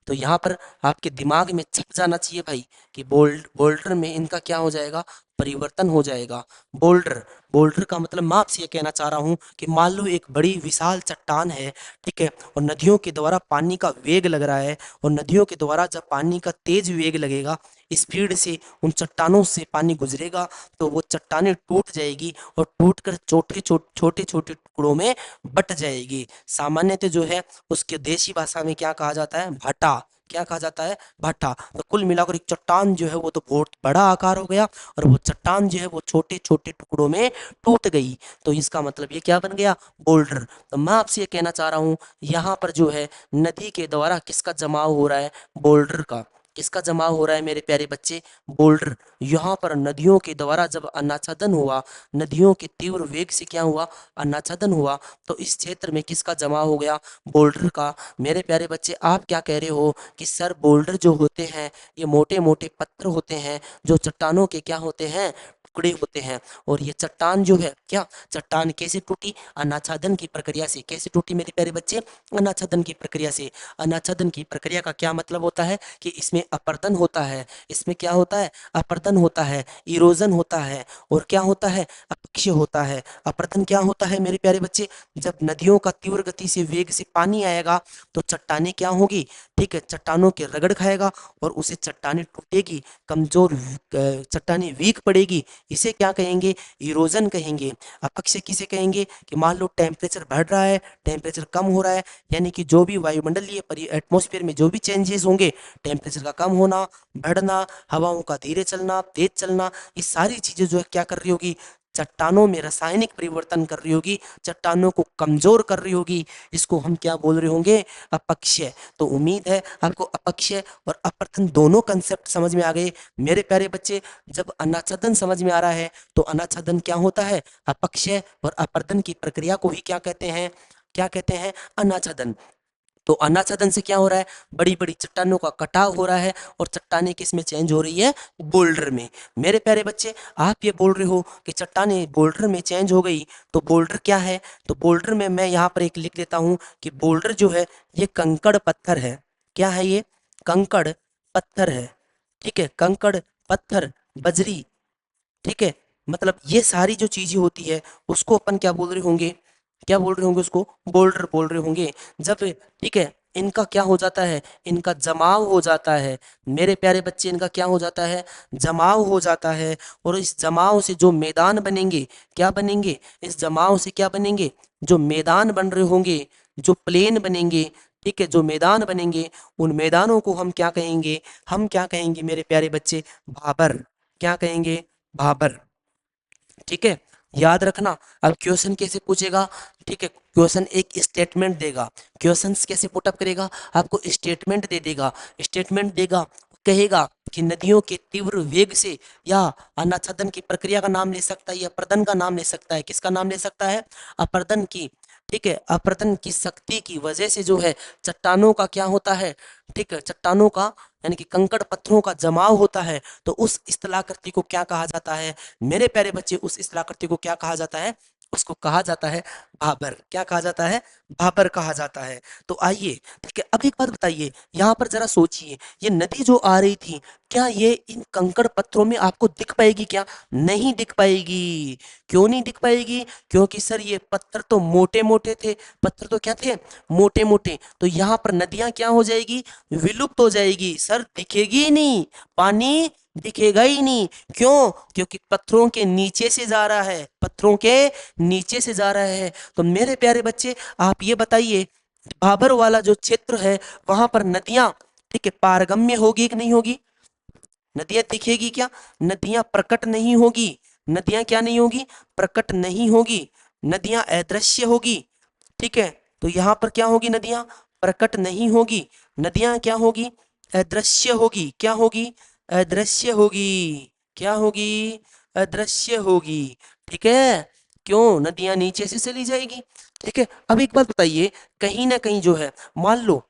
तो यहाँ पर आपके दिमाग में छप जाना चाहिए भाई कि बोल्डर में इनका क्या हो जाएगा, परिवर्तन हो जाएगा। बोल्डर, बोल्डर का मतलब मैं आपसे ये कहना चाह रहा हूँ कि मान लो एक बड़ी विशाल चट्टान है, ठीक है, और नदियों के द्वारा पानी का वेग लग रहा है, और नदियों के द्वारा जब पानी का तेज वेग लगेगा, स्पीड से उन चट्टानों से पानी गुजरेगा, तो वो चट्टानें टूट जाएगी और टूट कर छोटे छोटे छोटे टुकड़ों में बट जाएगी। सामान्यतः जो है उसके देशी भाषा में क्या कहा जाता है, भाटा। क्या कहा जाता है, भाटा। तो कुल मिलाकर एक चट्टान जो है वो तो बहुत बड़ा आकार हो गया, और वो चट्टान जो है वो छोटे छोटे टुकड़ों में टूट गई। तो इसका मतलब ये क्या बन गया, बोल्डर। तो मैं आपसे ये कहना चाह रहा हूँ, यहाँ पर जो है नदी के द्वारा किसका जमाव हो रहा है, बोल्डर का। किसका जमाव हो रहा है मेरे प्यारे बच्चे, बोल्डर। यहाँ पर नदियों के द्वारा जब अनाच्छादन हुआ, नदियों के तीव्र वेग से क्या हुआ, अनाच्छादन हुआ, तो इस क्षेत्र में किसका जमाव हो गया, बोल्डर का। मेरे प्यारे बच्चे आप क्या कह रहे हो कि सर बोल्डर जो होते हैं ये मोटे मोटे पत्थर होते हैं जो चट्टानों के क्या होते हैं, टुकड़े होते हैं। और ये चट्टान जो है क्या, चट्टान कैसे टूटी, अनाच्छादन की प्रक्रिया से। कैसे टूटी मेरे प्यारे बच्चे, अनाच्छादन की प्रक्रिया से। अनाच्छादन की प्रक्रिया का क्या मतलब होता है कि इसमें अपरदन होता है, इसमें क्या होता है, अपरदन होता है, इरोजन होता है, और क्या होता है, अपक्षय होता है। अपरदन क्या होता है मेरे प्यारे बच्चे, जब नदियों का तीव्र गति से वेग से पानी आएगा तो चट्टानें क्या होगी, ठीक है, चट्टानों के रगड़ खाएगा और उसे चट्टानें टूटेगी, कमजोर चट्टानें वीक पड़ेगी, इसे क्या कहेंगे, इरोजन कहेंगे। अपक्षय किसे कहेंगे कि मान लो टेम्परेचर बढ़ रहा है, टेम्परेचर कम हो रहा है, यानी कि जो भी वायुमंडलीय एटमॉस्फेयर में जो भी चेंजेस होंगे, टेम्परेचर का कम होना, बढ़ना, हवाओं का धीरे चलना, तेज चलना, ये सारी चीजें जो है क्या कर रही होगी, चट्टानों में रासायनिक परिवर्तन कर रही होगी, चट्टानों को कमजोर कर रही होगी। इसको हम क्या बोल रहे होंगे, अपक्षय। तो उम्मीद है आपको अपक्षय और अपरदन दोनों कंसेप्ट समझ में आ गए मेरे प्यारे बच्चे। जब अनाच्छादन समझ में आ रहा है तो अनाच्छादन क्या होता है, अपक्षय और अपरदन की प्रक्रिया को ही क्या कहते हैं, क्या कहते हैं, अनाच्छादन। तो अनाच्छादन से क्या हो रहा है, बड़ी बड़ी चट्टानों का कटाव हो रहा है और चट्टानें किस में चेंज हो रही है, बोल्डर में। मेरे प्यारे बच्चे आप ये बोल रहे हो कि चट्टानें बोल्डर में चेंज हो गई, तो बोल्डर क्या है, तो बोल्डर में मैं यहाँ पर एक लिख देता हूँ कि बोल्डर जो है ये कंकड़ पत्थर है। क्या है ये, कंकड़ पत्थर है, ठीक है, कंकड़ पत्थर बजरी, ठीक है, मतलब ये सारी जो चीजें होती है उसको अपन क्या बोल रहे होंगे, क्या बोल रहे होंगे, उसको बोल्डर बोल रहे होंगे। जब, ठीक है, इनका क्या हो जाता है, इनका जमाव हो जाता है मेरे प्यारे बच्चे, इनका क्या हो जाता है, जमाव हो जाता है। और इस जमाव से जो मैदान बनेंगे, क्या बनेंगे, इस जमाव से क्या बनेंगे, जो मैदान बन रहे होंगे, जो प्लेन बनेंगे, ठीक है, जो मैदान बनेंगे, उन मैदानों को हम क्या कहेंगे, हम क्या कहेंगे मेरे प्यारे बच्चे, भाबर। क्या कहेंगे, भाबर, ठीक है, याद रखना। अब क्वेश्चन कैसे पूछेगा, ठीक है, क्वेश्चन एक स्टेटमेंट देगा, क्वेश्चन कैसे पुटअप करेगा, आपको स्टेटमेंट दे देगा, स्टेटमेंट देगा, कहेगा कि नदियों के तीव्र वेग से, या अनाच्छादन की प्रक्रिया का नाम ले सकता है या अपरदन का नाम ले सकता है, किसका नाम ले सकता है, अपरदन की, ठीक है, अपरदन की शक्ति की वजह से जो है चट्टानों का क्या होता है, ठीक है, चट्टानों का यानी कि कंकड़ पत्थरों का जमाव होता है। तो उस स्थलाकृति को क्या कहा जाता है मेरे प्यारे बच्चे, उस स्थलाकृति को क्या कहा जाता है, उसको कहा जाता है भाबर। क्या कहा जाता है, भाबर कहा जाता है। तो आइए, ठीक है, अब एक बात बताइए, यहाँ पर जरा सोचिए, ये नदी जो आ रही थी, क्या ये इन कंकड़ पत्थरों में आपको दिख पाएगी क्या, नहीं दिख पाएगी। क्यों नहीं दिख पाएगी, क्योंकि सर ये पत्थर तो मोटे मोटे थे, पत्थर तो क्या थे, मोटे मोटे। तो यहाँ पर नदियां क्या हो जाएगी, विलुप्त हो जाएगी, सर दिखेगी ही नहीं, पानी दिखेगा ही नहीं। क्यों, क्योंकि पत्थरों के नीचे से जा रहा है, पत्थरों के नीचे से जा रहा है। तो मेरे प्यारे बच्चे आप ये बताइए, भाबर वाला जो क्षेत्र है वहां पर नदियां, ठीक है, पारगम्य होगी कि नहीं होगी, नदियां दिखेगी क्या, नदियां प्रकट नहीं होगी, नदियां क्या नहीं होगी, प्रकट नहीं होगी, नदियां अदृश्य होगी, ठीक है। तो यहाँ पर क्या होगी, नदियां प्रकट नहीं होगी, नदियां क्या होगी, अदृश्य होगी, क्या होगी, अदृश्य होगी, क्या होगी, अदृश्य होगी, ठीक है। क्यों, नदियां नीचे से चली जाएगी, ठीक है। अब एक बात बताइए, कहीं ना कहीं जो है, मान लो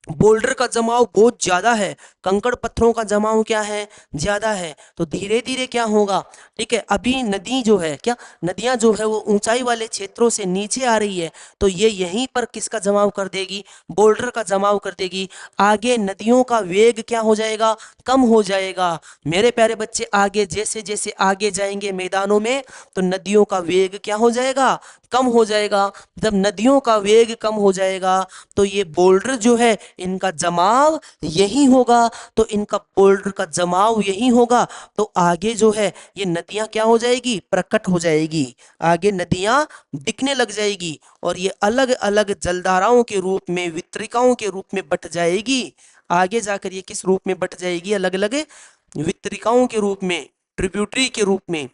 बोल्डर का जमाव बहुत ज्यादा है, कंकड़ पत्थरों का जमाव क्या है, ज्यादा है, तो धीरे धीरे क्या होगा, ठीक है, अभी नदी जो है क्या, नदियां जो है वो ऊंचाई वाले क्षेत्रों से नीचे आ रही है, तो ये यहीं पर किसका जमाव कर देगी, बोल्डर का जमाव कर देगी। आगे नदियों का वेग क्या हो जाएगा, कम हो जाएगा। मेरे प्यारे बच्चे आगे जैसे जैसे आगे जाएंगे मैदानों में, तो नदियों का वेग क्या हो जाएगा, कम हो जाएगा। जब नदियों का वेग कम हो जाएगा तो ये बोल्डर जो है इनका जमाव यही होगा, तो इनका बोल्डर का जमाव यही होगा, तो आगे जो है ये नदियां क्या हो जाएगी, प्रकट हो जाएगी, आगे नदियां दिखने लग जाएगी, और ये अलग अलग जलधाराओं के रूप में, वितरिकाओं के रूप में बट जाएगी। आगे जाकर ये किस रूप में बट जाएगी, अलग अलग वितरिकाओं के रूप में, ट्रिब्यूटरी के रूप में,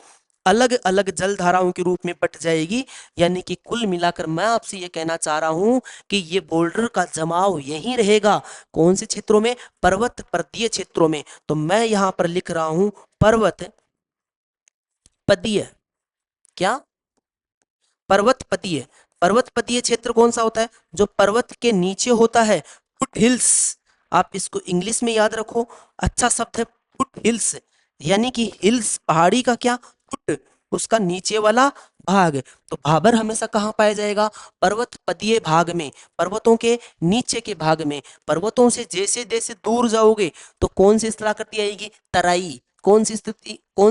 अलग अलग जल धाराओं के रूप में बट जाएगी। यानी कि कुल मिलाकर मैं आपसे ये कहना चाह रहा हूं कि ये बोल्डर का जमाव यहीं रहेगा, कौन से क्षेत्रों में, पर्वत पर्वतीय क्षेत्रों में। तो मैं यहां पर लिख रहा हूं पर्वत पदीय, क्या, पर्वत पदीय। पर्वत पदीय क्षेत्र कौन सा होता है, जो पर्वत के नीचे होता है, फुट हिल्स। आप इसको इंग्लिश में याद रखो, अच्छा शब्द है फुट हिल्स, यानी कि हिल्स पहाड़ी का क्या, फुट उसका नीचे वाला भाग। तो भाबर हमेशा कहाँ पाया जाएगा? पर्वत पदीय भाग में, पर्वतों के नीचे के भाग में। पर्वतों से जैसे जैसे दूर जाओगे तो कौन सी स्थलाकृति आएगी? तराई। कौन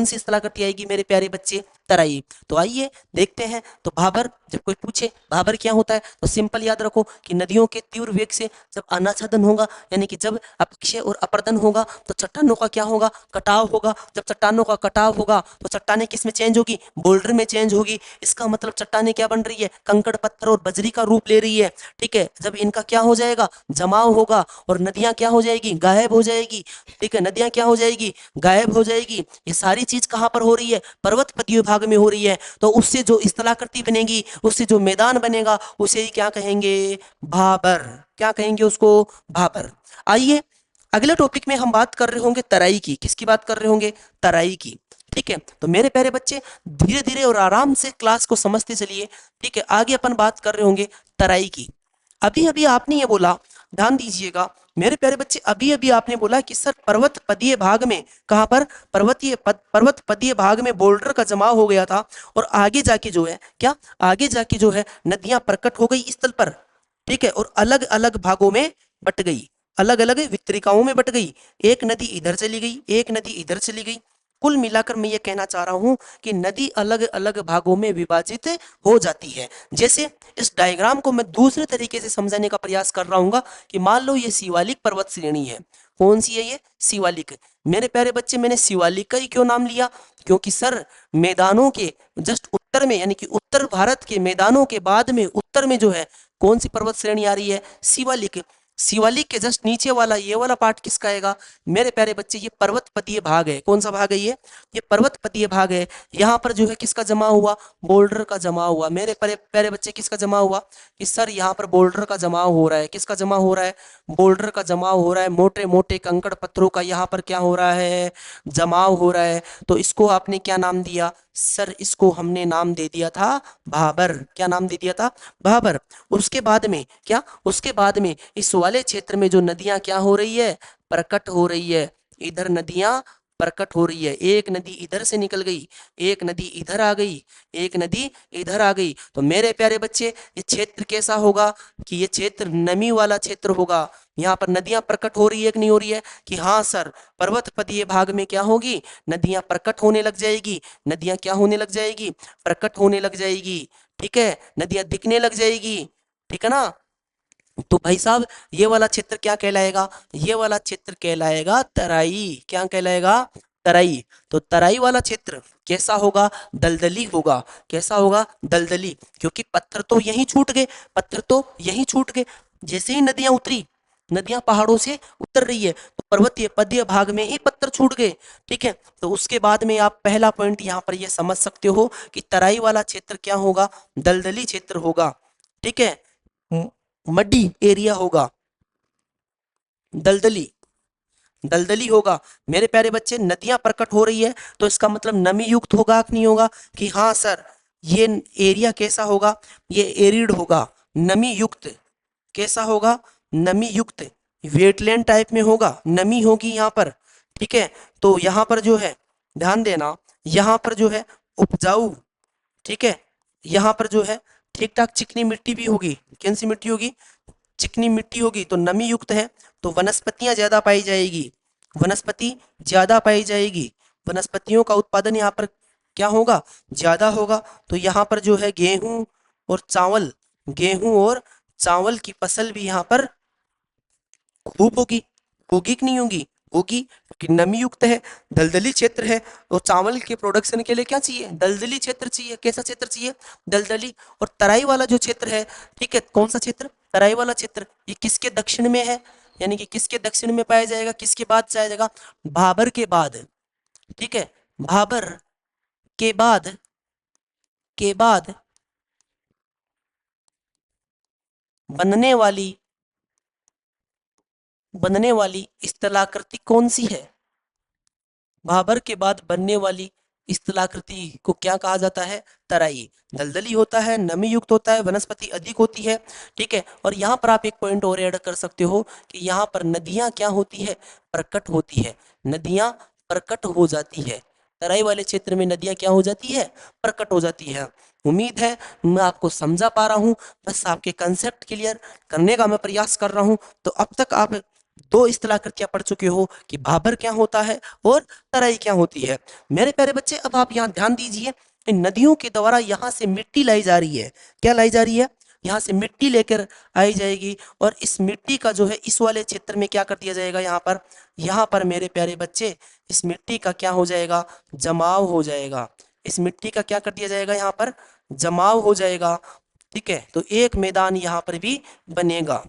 सी स्थलाकृति आएगी मेरे प्यारे बच्चे? तराई। तो आइए देखते हैं। तो भाबर, जब कोई पूछे भाबर क्या होता है तो सिंपल याद रखो कि नदियों के तीव्र वेग से जब अनाच्छादन होगा, यानी कि जब अपक्षय और अपर्दन होगा तो चट्टानों का क्या होगा? कटाव होगा। जब चट्टानों का कटाव होगा तो चट्टानें किस में चेंज होगी? बोल्डर में चेंज होगी। इसका मतलब चट्टानें क्या बन रही है? कंकड़, पत्थर और बजरी का रूप ले रही है। ठीक है, जब इनका क्या हो जाएगा? जमाव होगा और नदियां क्या हो जाएगी? गायब हो जाएगी। ठीक है, नदियां क्या हो जाएगी? गायब हो जाएगी। ये सारी चीज कहां पर हो रही है? पर्वत पदीय भाग में हो रही है। तो उससे जो स्थलाकृति बनेगी, उससे जो मैदान बनेगा, उसे ही क्या कहेंगे? भाबर। क्या कहेंगे उसको? भाबर। आइए अगले टॉपिक में हम बात कर रहे होंगे तराई की। किसकी बात कर रहे होंगे? तराई की। ठीक है, तो मेरे प्यारे बच्चे धीरे धीरे और आराम से क्लास को समझते चलिए। ठीक है, आगे अपन बात कर रहे होंगे तराई की। अभी अभी आपने ये बोला, ध्यान दीजिएगा मेरे प्यारे बच्चे, अभी अभी आपने बोला कि सर पर्वत पदीय भाग में, कहां पर? पर्वत पदीय भाग में बोल्डर का जमाव हो गया था और आगे जाके जो है क्या, आगे जाके जो है नदियां प्रकट हो गई स्थल पर। ठीक है, और अलग अलग भागों में बट गई, अलग अलग वितरिकाओं में बट गई। एक नदी इधर चली गई, एक नदी इधर चली गई। कुल मिलाकर मैं ये कहना चाह रहा हूं कि नदी अलग अलग भागों में विभाजित हो जाती है। जैसे इस डायग्राम को मैं दूसरे तरीके से समझाने का प्रयास कर रहा हूँ कि मान लो ये शिवालिक पर्वत श्रेणी है। कौन सी है ये? शिवालिक। मेरे प्यारे बच्चे, मैंने शिवालिक का ही क्यों नाम लिया? क्योंकि सर मैदानों के जस्ट उत्तर में, यानी कि उत्तर भारत के मैदानों के बाद में उत्तर में जो है कौन सी पर्वत श्रेणी आ रही है? शिवालिक। शिवालिक के जस्ट नीचे वाला ये वाला पार्ट किसका आएगा? मेरे प्यारे बच्चे ये पर्वतपतीय भाग है। कौन सा भाग है ये पर्वतपतीय भाग है। यहाँ पर जो है किसका जमा हुआ? बोल्डर का जमा हुआ। मेरे प्यारे प्यारे बच्चे किसका जमा हुआ? कि सर यहाँ पर बोल्डर का जमाव हो रहा है। किसका जमा हो रहा है? बोल्डर का जमाव हो रहा है। मोटे मोटे कंकड़ पत्थरों का यहाँ पर क्या हो रहा है? जमाव हो रहा है। तो इसको आपने क्या नाम दिया? सर इसको हमने नाम दे दिया था भाबर। क्या नाम दे दिया था? भाबर। उसके बाद में क्या? उसके बाद में इस वाले क्षेत्र में जो नदियां क्या हो रही है? प्रकट हो रही है। इधर नदियां प्रकट हो रही है। एक नदी इधर से निकल गई, एक नदी इधर आ गई, एक नदी इधर आ गई। तो मेरे प्यारे बच्चे ये क्षेत्र कैसा होगा? कि ये क्षेत्र नमी वाला क्षेत्र होगा। यहाँ पर नदियां प्रकट हो रही है कि नहीं हो रही है? कि हाँ सर, पर्वत पदीय भाग में क्या होगी? नदियां प्रकट होने लग जाएगी। नदियां क्या होने लग जाएगी? प्रकट होने लग जाएगी। ठीक है, नदियां दिखने लग जाएगी। ठीक है ना? तो भाई साहब ये वाला क्षेत्र क्या कहलाएगा? ये वाला क्षेत्र कहलाएगा तराई। क्या कहलाएगा? तराई। तो तराई वाला क्षेत्र कैसा होगा? दलदली होगा। कैसा होगा? दलदली। क्योंकि पत्थर तो यहीं छूट गए, पत्थर तो यहीं छूट गए। जैसे ही नदियां उतरी, नदियां पहाड़ों से उतर रही है तो पर्वतीय पदीय भाग में ही पत्थर छूट गए। ठीक है, तो उसके बाद में आप पहला पॉइंट यहाँ पर ये समझ सकते हो कि तराई वाला क्षेत्र क्या होगा? दलदली क्षेत्र होगा। ठीक है, मड्डी एरिया होगा, दलदली, दलदली होगा। मेरे प्यारे बच्चे नदियां प्रकट हो रही है तो इसका मतलब नमी युक्त होगा कि नहीं होगा? कि हाँ सर, ये एरिया कैसा होगा? ये एरिड होगा, नमी युक्त। कैसा होगा? नमी युक्त, वेटलैंड टाइप में होगा, नमी होगी यहाँ पर। ठीक है, तो यहाँ पर जो है ध्यान देना, यहाँ पर जो है उपजाऊ, ठीक है, यहाँ पर जो है ठीक ठाक चिकनी मिट्टी भी होगी। कौन सी मिट्टी होगी? चिकनी मिट्टी होगी। तो नमी युक्त है तो वनस्पतियां ज्यादा पाई जाएगी, वनस्पति ज्यादा पाई जाएगी। वनस्पतियों का उत्पादन यहाँ पर क्या होगा? ज्यादा होगा। तो यहाँ पर जो है गेहूं और चावल, गेहूं और चावल की फसल भी यहाँ पर खूब होगी। होगी कि नहीं होगी? होगी, क्योंकि नमी युक्त है, दलदली क्षेत्र है। और चावल के प्रोडक्शन के लिए क्या चाहिए? दलदली क्षेत्र चाहिए। कैसा क्षेत्र चाहिए? दलदली। और तराई वाला जो क्षेत्र है, ठीक है, कौन सा क्षेत्र? तराई वाला क्षेत्र, ये किसके दक्षिण में है? यानी कि किसके दक्षिण में पाया जाएगा? किसके बाद पाया जाएगा? भाबर के बाद। ठीक है, भाबर के बाद, के बाद बनने वाली, बनने वाली स्थलाकृति कौन सी है? भाबर के बाद बनने वाली स्थलाकृति को क्या कहा जाता है? तराई। दलदली होता है, नमी युक्त होता है, वनस्पति अधिक होती है। ठीक है, और यहाँ पर आप एक पॉइंट और ऐड कर सकते हो कि यहाँ पर नदियां क्या होती है? प्रकट होती है। नदियां प्रकट हो जाती है। तराई वाले क्षेत्र में नदियां क्या हो जाती है, प्रकट हो जाती है। उम्मीद है मैं आपको समझा पा रहा हूं, बस आपके कंसेप्ट क्लियर करने का मैं प्रयास कर रहा हूं। तो अब तक आप दो इस्तेलाह कृतियां पढ़ चुके हो कि भाबर क्या होता है और तराई क्या होती है। मेरे प्यारे बच्चे अब आप यहाँ ध्यान दीजिए, इन नदियों के द्वारा यहाँ से मिट्टी लाई जा रही है। क्या लाई जा रही है, यहाँ से मिट्टी लेकर आई जाएगी और इस मिट्टी का जो है इस वाले क्षेत्र में क्या कर दिया जाएगा, यहाँ पर मेरे प्यारे बच्चे इस मिट्टी का क्या हो जाएगा, जमाव हो जाएगा। इस मिट्टी का क्या कर दिया जाएगा, यहाँ पर जमाव हो जाएगा। ठीक है, तो एक मैदान यहाँ पर भी बनेगा।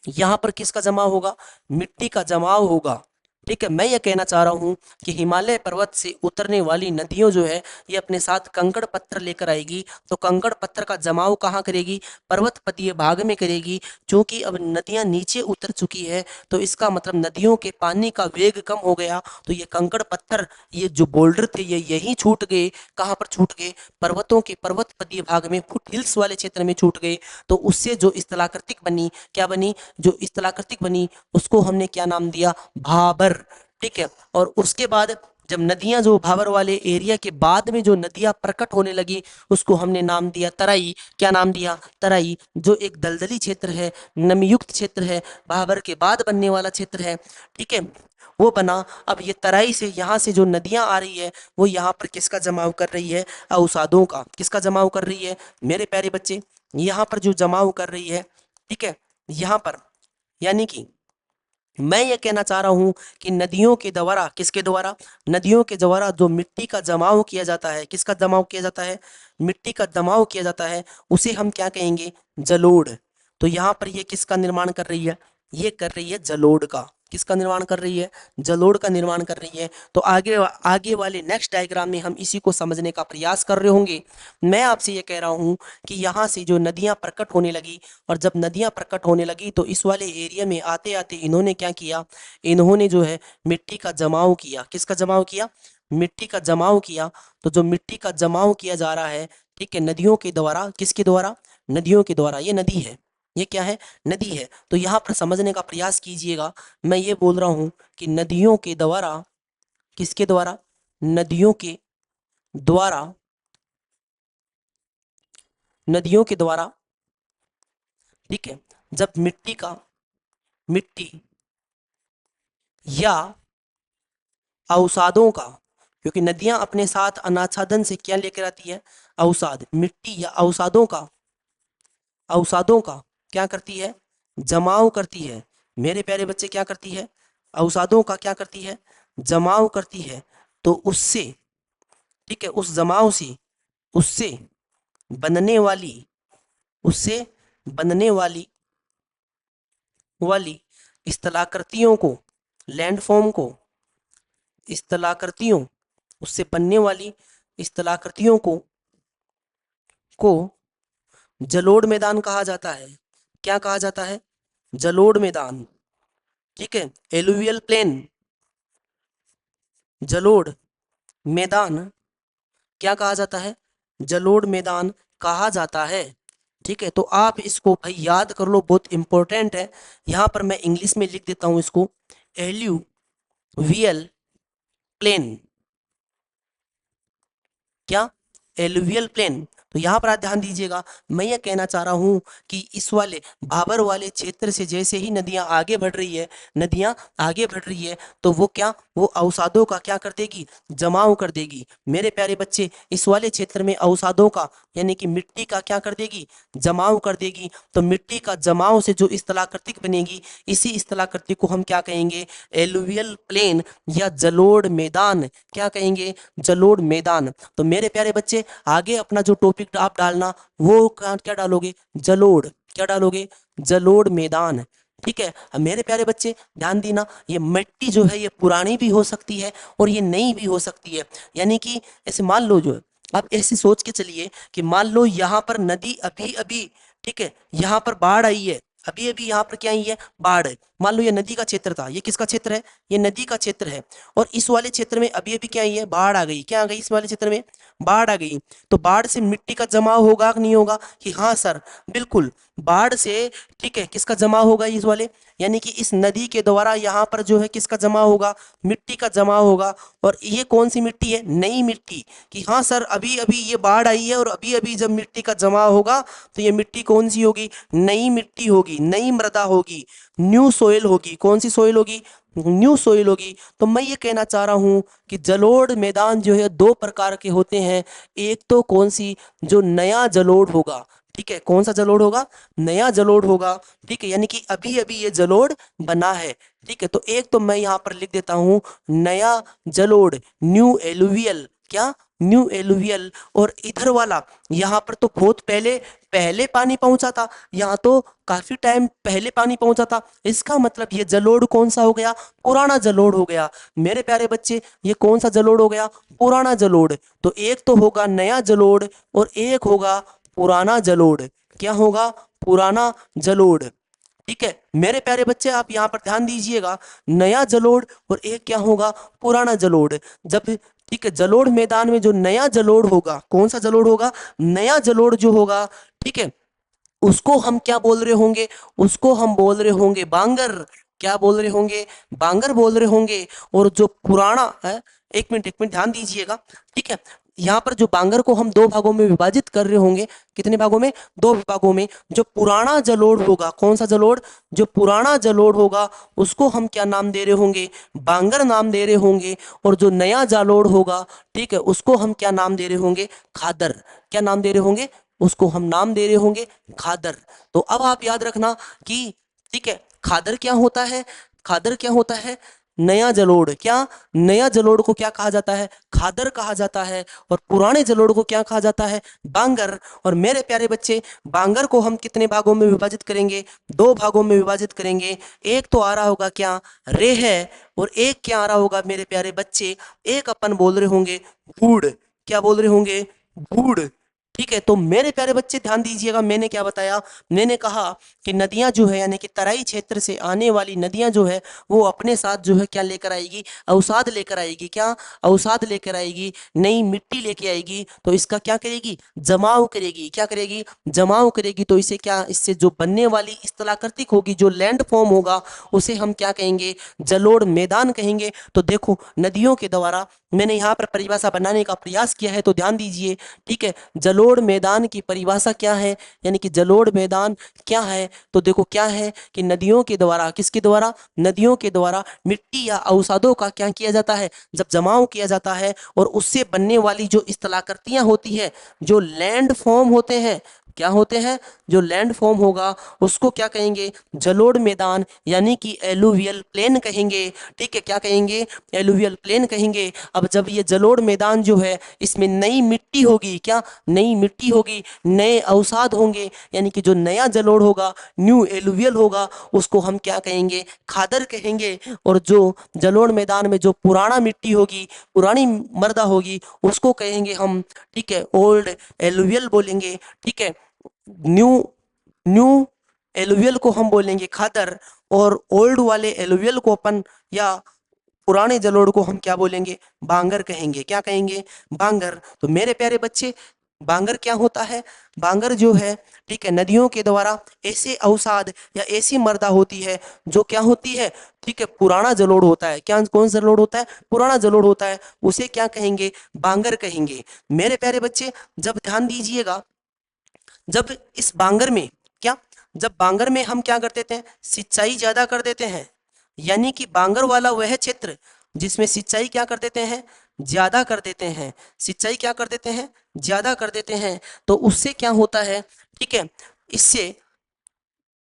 यहाँ पर किसका जमाव होगा, मिट्टी का जमाव होगा। ठीक है, मैं ये कहना चाह रहा हूँ कि हिमालय पर्वत से उतरने वाली नदियों जो है ये अपने साथ कंकड़ पत्थर लेकर आएगी। तो कंकड़ पत्थर का जमाव कहाँ करेगी, पर्वतपतीय भाग में करेगी। क्योंकि अब नदियाँ नीचे उतर चुकी है तो इसका मतलब नदियों के पानी का वेग कम हो गया। तो ये कंकड़ पत्थर, ये जो बोल्डर थे ये यहीं छूट गए। कहाँ पर छूट गए, पर्वतों के पर्वतपतीय भाग में, फुट हिल्स वाले क्षेत्र में छूट गए। तो उससे जो स्थलाकृतिक बनी, क्या बनी, जो स्थलाकृतिक बनी उसको हमने क्या नाम दिया, भाबर। ठीक है, और उसके बाद जब नदियां जो भाबर वाले एरिया के बाद में जो नदियां प्रकट होने लगी उसको हमने नाम दिया तराई। क्या नाम दिया, तराई, जो एक दलदली क्षेत्र है, नमीयुक्त क्षेत्र है, भाबर के बाद बनने वाला क्षेत्र है। ठीक है, वो बना। अब ये तराई से यहाँ से जो नदियां आ रही है वो यहाँ पर किसका जमाव कर रही है, अवसादों का। किसका जमाव कर रही है मेरे प्यारे बच्चे, यहाँ पर जो जमाव कर रही है। ठीक है, यहाँ पर यानी कि मैं ये कहना चाह रहा हूं कि नदियों के द्वारा, किसके द्वारा, नदियों के द्वारा जो मिट्टी का जमाव किया जाता है, किसका जमाव किया जाता है, मिट्टी का जमाव किया जाता है, उसे हम क्या कहेंगे, जलोढ़। तो यहाँ पर ये किसका निर्माण कर रही है, ये कर रही है जलोढ़ का। किसका निर्माण कर रही है, जलोढ़ का निर्माण कर रही है। तो आगे आगे वाले नेक्स्ट डायग्राम में हम इसी को समझने का प्रयास कर रहे होंगे। मैं आपसे ये कह रहा हूँ कि यहाँ से जो नदियाँ प्रकट होने लगी, और जब नदियाँ प्रकट होने लगी तो इस वाले एरिया में आते आते इन्होंने क्या किया, इन्होंने जो है मिट्टी का जमाव किया। किसका जमाव किया, मिट्टी का जमाव किया। तो जो मिट्टी का जमाव किया जा रहा है, ठीक है, नदियों के द्वारा, किसके द्वारा, नदियों के द्वारा। ये नदी है, ये क्या है, नदी है। तो यहाँ पर समझने का प्रयास कीजिएगा, मैं ये बोल रहा हूँ कि नदियों के द्वारा, किसके द्वारा, नदियों के द्वारा, नदियों के द्वारा। ठीक है, जब मिट्टी या अवसादों का, क्योंकि नदियां अपने साथ अनाच्छादन से क्या लेकर आती है, अवसाद, मिट्टी या अवसादों का क्या करती है, जमाव करती है। मेरे प्यारे बच्चे क्या करती है, अवसादों का क्या करती है, जमाव करती है। तो उससे, ठीक है, उस जमाव से, उससे बनने वाली, उससे बनने वाली वाली स्थलाकृतियों को, लैंडफॉर्म को, स्थलाकृतियों, उससे बनने वाली स्थलाकृतियों को जलोढ़ मैदान कहा जाता है। क्या कहा जाता है, जलोढ़ मैदान। ठीक है, एलुवियल प्लेन, जलोढ़ मैदान क्या कहा जाता है, जलोढ़ मैदान कहा जाता है। ठीक है, तो आप इसको भाई याद कर लो, बहुत इंपॉर्टेंट है। यहां पर मैं इंग्लिश में लिख देता हूं इसको, एलुवियल प्लेन। क्या, एलुवियल प्लेन। तो यहाँ पर आप ध्यान दीजिएगा, मैं ये कहना चाह रहा हूँ कि इस वाले भाबर वाले क्षेत्र से जैसे ही नदियाँ आगे बढ़ रही है, नदियाँ आगे बढ़ रही है, तो वो क्या, वो अवसादों का क्या कर देगी, जमाव कर देगी। मेरे प्यारे बच्चे, इस वाले क्षेत्र में अवसादों का यानी कि मिट्टी का क्या कर देगी, जमाव कर देगी। तो मिट्टी का जमाव से जो स्थलाकृतिक बनेगी, इसी स्थलाकृतिक को हम क्या कहेंगे, एलुवियल प्लेन या जलोढ़ मैदान। क्या कहेंगे, जलोढ़ मैदान। तो मेरे प्यारे बच्चे, आगे अपना जो टॉपिक आप डालना वो क्या डालोगे, जलोढ़। क्या डालोगे, जलोढ़ मैदान। ठीक है, अब मेरे प्यारे बच्चे ध्यान देना, ये मिट्टी जो है ये पुरानी भी हो सकती है और ये नई भी हो सकती है। यानी कि ऐसे मान लो, जो आप ऐसे सोच के चलिए कि मान लो यहाँ पर नदी अभी अभी, ठीक है, यहाँ पर बाढ़ आई है, अभी अभी यहाँ पर क्या आई है, बाढ़। मान लो ये नदी का क्षेत्र था, ये किसका क्षेत्र है, ये नदी का क्षेत्र है, और इस वाले क्षेत्र में अभी अभी क्या आई है, बाढ़ आ गई, क्या आ गई, इस वाले क्षेत्र में बाढ़ आ गई। तो बाढ़ से मिट्टी का जमाव होगा कि नहीं होगा, कि हाँ सर बिल्कुल बाढ़ से, ठीक है, किसका जमाव होगा, इस वाले, यानी कि इस नदी के द्वारा यहाँ पर जो है किसका जमाव होगा, मिट्टी का जमाव होगा। और ये कौन सी मिट्टी है, नई मिट्टी, कि हाँ सर अभी अभी ये बाढ़ आई है और अभी अभी जब मिट्टी का जमाव होगा तो ये मिट्टी कौन सी होगी, नई मिट्टी होगी, नई मृदा होगी, न्यू सोइल होगी। कौन सी सोइल होगी, न्यू सोइल होगी। तो मैं ये कहना चाह रहा हूँ कि जलोढ़ मैदान जो है दो प्रकार के होते हैं, एक तो कौन सी, जो नया जलोढ़ होगा, ठीक है, कौन सा जलोढ़ होगा, नया जलोढ़ होगा, ठीक है, यानी कि अभी अभी ये जलोढ़ बना है, ठीक है। तो एक तो मैं यहाँ पर लिख देता हूँ नया जलोढ़, न्यू एलुवियल, क्या, न्यू एलुवियल। और इधर वाला यहाँ पर तो बहुत पहले पहले पानी पहुंचा था, यहाँ तो काफी टाइम पहले पानी पहुंचा था, इसका मतलब ये जलोढ़ कौन सा हो गया, पुराना जलोढ़ हो गया। मेरे प्यारे बच्चे ये कौन सा जलोढ़ हो गया, पुराना जलोढ़। तो एक तो होगा नया जलोढ़ और एक होगा पुराना जलोढ़। क्या होगा, पुराना जलोढ़, ठीक है। मेरे प्यारे बच्चे आप यहाँ पर ध्यान दीजिएगा, नया जलोढ़ और एक क्या होगा, पुराना जलोढ़। जब, ठीक है, जलोढ़ मैदान में जो नया जलोढ़ होगा, कौन सा जलोढ़ होगा, नया जलोढ़ जो होगा, ठीक है, उसको हम क्या बोल रहे होंगे, उसको हम बोल रहे होंगे बांगर। क्या बोल रहे होंगे, बांगर बोल रहे होंगे। और जो पुराना है, एक मिनट ध्यान दीजिएगा, ठीक है, यहाँ पर जो बांगर को हम दो भागों में विभाजित कर रहे होंगे, कितने भागों में, दो भागों में। जो पुराना जलोढ़ होगा, कौन सा जलोढ़, जो पुराना जलोढ़ होगा उसको हम क्या नाम दे रहे होंगे, बांगर नाम दे रहे होंगे। और जो नया जलोढ़ होगा, ठीक है, उसको हम क्या नाम दे रहे होंगे, खादर। क्या नाम दे रहे होंगे, उसको हम नाम दे रहे होंगे खादर। तो अब आप याद रखना कि, ठीक है, खादर क्या होता है, खादर क्या होता है, नया जलोढ़। क्या, नया जलोढ़ को क्या कहा जाता है, खादर कहा जाता है। और पुराने जलोढ़ को क्या कहा जाता है, बांगर। और मेरे प्यारे बच्चे बांगर को हम कितने भागों में विभाजित करेंगे, दो भागों में विभाजित करेंगे। एक तो आ रहा होगा क्या, रे है, और एक क्या आ रहा होगा मेरे प्यारे बच्चे, एक अपन बोल रहे होंगे बूढ़। क्या बोल रहे होंगे, बूढ़, ठीक है। तो मेरे प्यारे बच्चे ध्यान दीजिएगा, मैंने क्या बताया, मैंने कहा कि नदियां जो है, यानी कि तराई क्षेत्र से आने वाली नदियां जो है वो अपने साथ जो है क्या लेकर आएगी, अवसाद लेकर आएगी। क्या, अवसाद लेकर आएगी, नई मिट्टी लेके आएगी। तो इसका क्या करेगी, जमाव करेगी। क्या करेगी, जमाव करेगी। तो इसे क्या, इससे जो बनने वाली स्थलाकृतिक होगी, जो लैंड फॉर्म होगा, उसे हम क्या कहेंगे, जलोढ़ मैदान कहेंगे। तो देखो नदियों के द्वारा मैंने यहाँ पर परिभाषा बनाने का प्रयास किया है, तो ध्यान दीजिए, ठीक है। जलोढ़ मैदान की परिभाषा क्या है, यानी कि जलोढ़ मैदान क्या है। तो देखो क्या है कि नदियों के द्वारा, किसके द्वारा, नदियों के द्वारा मिट्टी या अवसादों का क्या किया जाता है, जब जमाव किया जाता है, और उससे बनने वाली जो स्थलाकृतियां होती है, जो लैंड फॉर्म होते हैं, क्या होते हैं, जो लैंड फॉर्म होगा उसको क्या कहेंगे, जलोढ़ मैदान, यानी कि एलुवियल प्लेन कहेंगे। ठीक है, क्या कहेंगे, एलुवियल प्लेन कहेंगे। अब जब ये जलोढ़ मैदान जो है, इसमें नई मिट्टी होगी, क्या, नई मिट्टी होगी, नए अवसाद होंगे, यानी कि जो नया जलोढ़ होगा, न्यू एलुवियल होगा, उसको हम क्या कहेंगे, खादर कहेंगे। और जो जलोढ़ मैदान में जो पुराना मिट्टी होगी, पुरानी मृदा होगी, उसको कहेंगे हम, ठीक है, ओल्ड एलुवियल बोलेंगे। ठीक है, न्यू न्यू एलुवियल को हम बोलेंगे खादर, और ओल्ड वाले एलुवियल को अपन, या पुराने जलोढ़ को हम क्या बोलेंगे, बांगर कहेंगे। क्या कहेंगे, बांगर। तो मेरे प्यारे बच्चे बांगर क्या होता है, बांगर जो है, ठीक है, नदियों के द्वारा ऐसे अवसाद या ऐसी मृदा होती है जो क्या होती है, ठीक है, पुराना जलोढ़ होता है। क्या, कौन सा जलोढ़ होता है, पुराना जलोढ़ होता है, उसे क्या कहेंगे, बांगर कहेंगे। मेरे प्यारे बच्चे जब ध्यान दीजिएगा, जब इस बांगर में क्या, जब बांगर में हम क्या कर देते हैं, सिंचाई ज्यादा कर देते हैं, यानी कि बांगर वाला वह क्षेत्र जिसमें सिंचाई क्या कर देते हैं, ज्यादा कर देते हैं, सिंचाई क्या कर देते हैं, ज्यादा कर देते हैं। तो उससे क्या होता है, ठीक है, इससे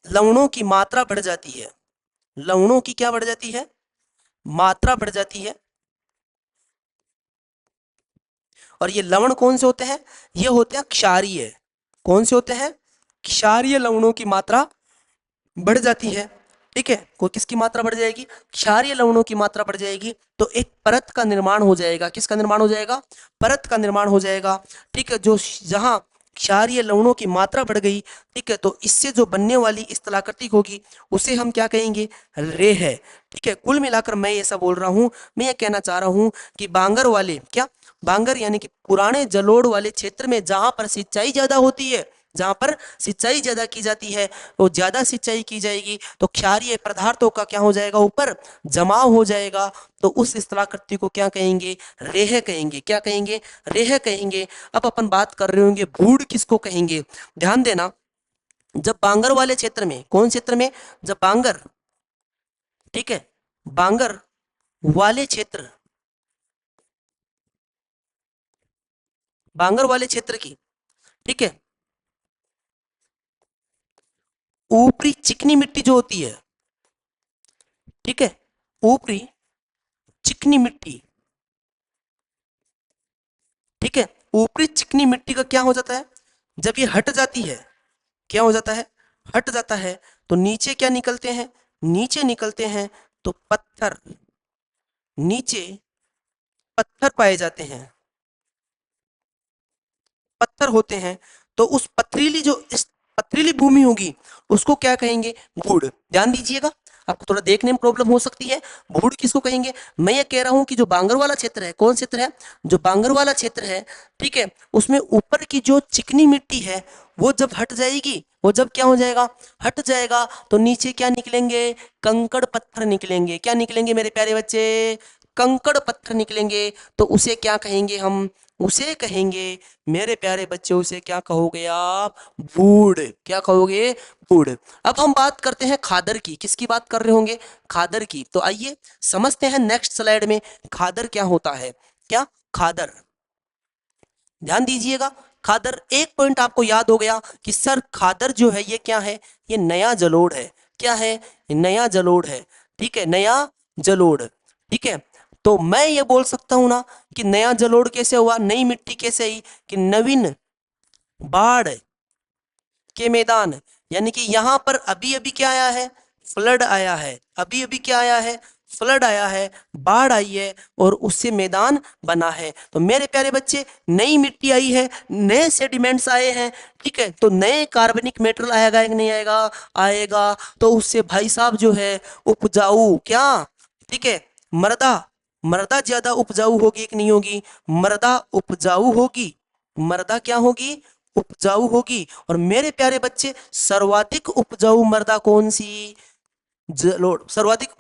लवणों की मात्रा बढ़ जाती है। लवणों की क्या बढ़ जाती है, मात्रा बढ़ जाती है। और ये लवण कौन से होते हैं, ये होते हैं क्षारीय। कौन से होते हैं, क्षारीय लवणों की मात्रा बढ़ जाती है। ठीक है, कोई किसकी मात्रा बढ़ जाएगी, क्षारीय लवणों की मात्रा बढ़ जाएगी। तो एक परत का निर्माण हो जाएगा। किसका निर्माण हो जाएगा, परत का निर्माण हो जाएगा। ठीक है, जो जहां क्षारीय लवणों की मात्रा बढ़ गई, ठीक है, तो इससे जो बनने वाली स्थलाकृति होगी उसे हम क्या कहेंगे, रेह है। ठीक है, कुल मिलाकर मैं ऐसा बोल रहा हूं, मैं ये कहना चाह रहा हूं कि बांगर वाले क्या, बांगर यानी कि पुराने जलोढ़ वाले क्षेत्र में जहां पर सिंचाई ज्यादा होती है, जहां पर सिंचाई ज्यादा की जाती है, वो ज्यादा सिंचाई की जाएगी तो क्षारीय पदार्थों का क्या हो जाएगा, ऊपर जमाव हो जाएगा, तो उस स्थलाकृति को क्या कहेंगे, रेह कहेंगे। क्या कहेंगे, रेह कहेंगे। अब अपन बात कर रहे होंगे भूड किसको कहेंगे, ध्यान देना। जब बांगर वाले क्षेत्र में, कौन क्षेत्र में, जब बांगर, ठीक है, बांगर वाले क्षेत्र, बांगर वाले क्षेत्र की, ठीक है, ऊपरी चिकनी मिट्टी जो होती है, ठीक है, ऊपरी चिकनी मिट्टी, ठीक है, ऊपरी चिकनी मिट्टी का क्या हो जाता है, जब ये हट जाती है, क्या हो जाता है, हट जाता है, तो नीचे क्या निकलते हैं, नीचे निकलते हैं तो पत्थर, नीचे पत्थर पाए जाते हैं, पत्थर होते हैं। तो उस पथरीली, जो इस पथरीली भूमि होगी उसको क्या कहेंगे, भूड। ध्यान दीजिएगा, आपको थोड़ा देखने में प्रॉब्लम हो सकती है, भूड किसको कहेंगे। मैं ये कह रहा हूं कि जो बांगर वाला क्षेत्र है, कौन क्षेत्र है, जो बांगर वाला क्षेत्र है, ठीक है, उसमें ऊपर की जो चिकनी मिट्टी है वो जब हट जाएगी, वो जब क्या हो जाएगा, हट जाएगा, तो नीचे क्या निकलेंगे, कंकड़ पत्थर निकलेंगे। क्या निकलेंगे मेरे प्यारे बच्चे, कंकड़ पत्थर निकलेंगे। तो उसे क्या कहेंगे हम, उसे कहेंगे मेरे प्यारे बच्चे, उसे क्या कहोगे आप, बूढ़। क्या कहोगे, बूढ़। अब हम बात करते हैं खादर की, किसकी बात कर रहे होंगे, खादर की। तो आइए समझते हैं नेक्स्ट स्लाइड में खादर क्या होता है। क्या, खादर, ध्यान दीजिएगा, खादर, एक पॉइंट आपको याद हो गया कि सर खादर जो है ये क्या है, ये नया जलोढ़ है। क्या है, नया जलोढ़ है, ठीक है, नया जलोढ़, ठीक है। तो मैं ये बोल सकता हूं ना कि नया जलोढ़ कैसे हुआ, नई मिट्टी कैसे आई, कि नवीन बाढ़ के मैदान, यानी कि यहां पर अभी अभी क्या आया है, फ्लड आया है, अभी अभी क्या आया है, फ्लड आया है, बाढ़ आई है, और उससे मैदान बना है। तो मेरे प्यारे बच्चे, नई मिट्टी आई है, नए सेडिमेंट्स आए हैं, ठीक है, तो नए कार्बनिक मेटेरियल आएगा कि नहीं आएगा, आएगा। तो उससे भाई साहब जो है उपजाऊ, क्या, ठीक है, मृदा, मृदा ज्यादा उपजाऊ होगी कि नहीं होगी, मृदा उपजाऊ होगी, मृदा क्या होगी, उपजाऊ होगी। और मेरे प्यारे बच्चे, सर्वाधिक उपजाऊ मृदा कौन सी, जलोढ़। सर्वाधिक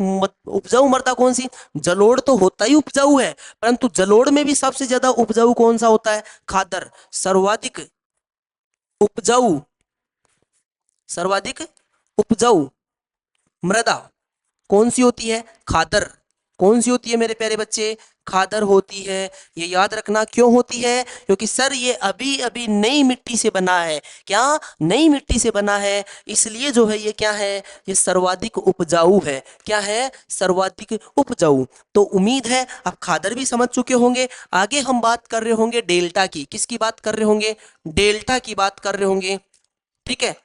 उपजाऊ मृदा कौन सी, जलोढ़ तो होता ही उपजाऊ है, परंतु जलोढ़ में भी सबसे ज्यादा उपजाऊ कौन सा होता है, खादर। सर्वाधिक उपजाऊ, सर्वाधिक उपजाऊ मृदा कौन सी होती है, खादर। कौन सी होती है मेरे प्यारे बच्चे, खादर होती है। ये याद रखना, क्यों होती है, क्योंकि सर ये अभी अभी नई मिट्टी से बना है। क्या, नई मिट्टी से बना है, इसलिए जो है ये क्या है, ये सर्वाधिक उपजाऊ है। क्या है, सर्वाधिक उपजाऊ। तो उम्मीद है आप खादर भी समझ चुके होंगे। आगे हम बात कर रहे होंगे डेल्टा की, किसकी बात कर रहे होंगे, डेल्टा की बात कर रहे होंगे, ठीक है।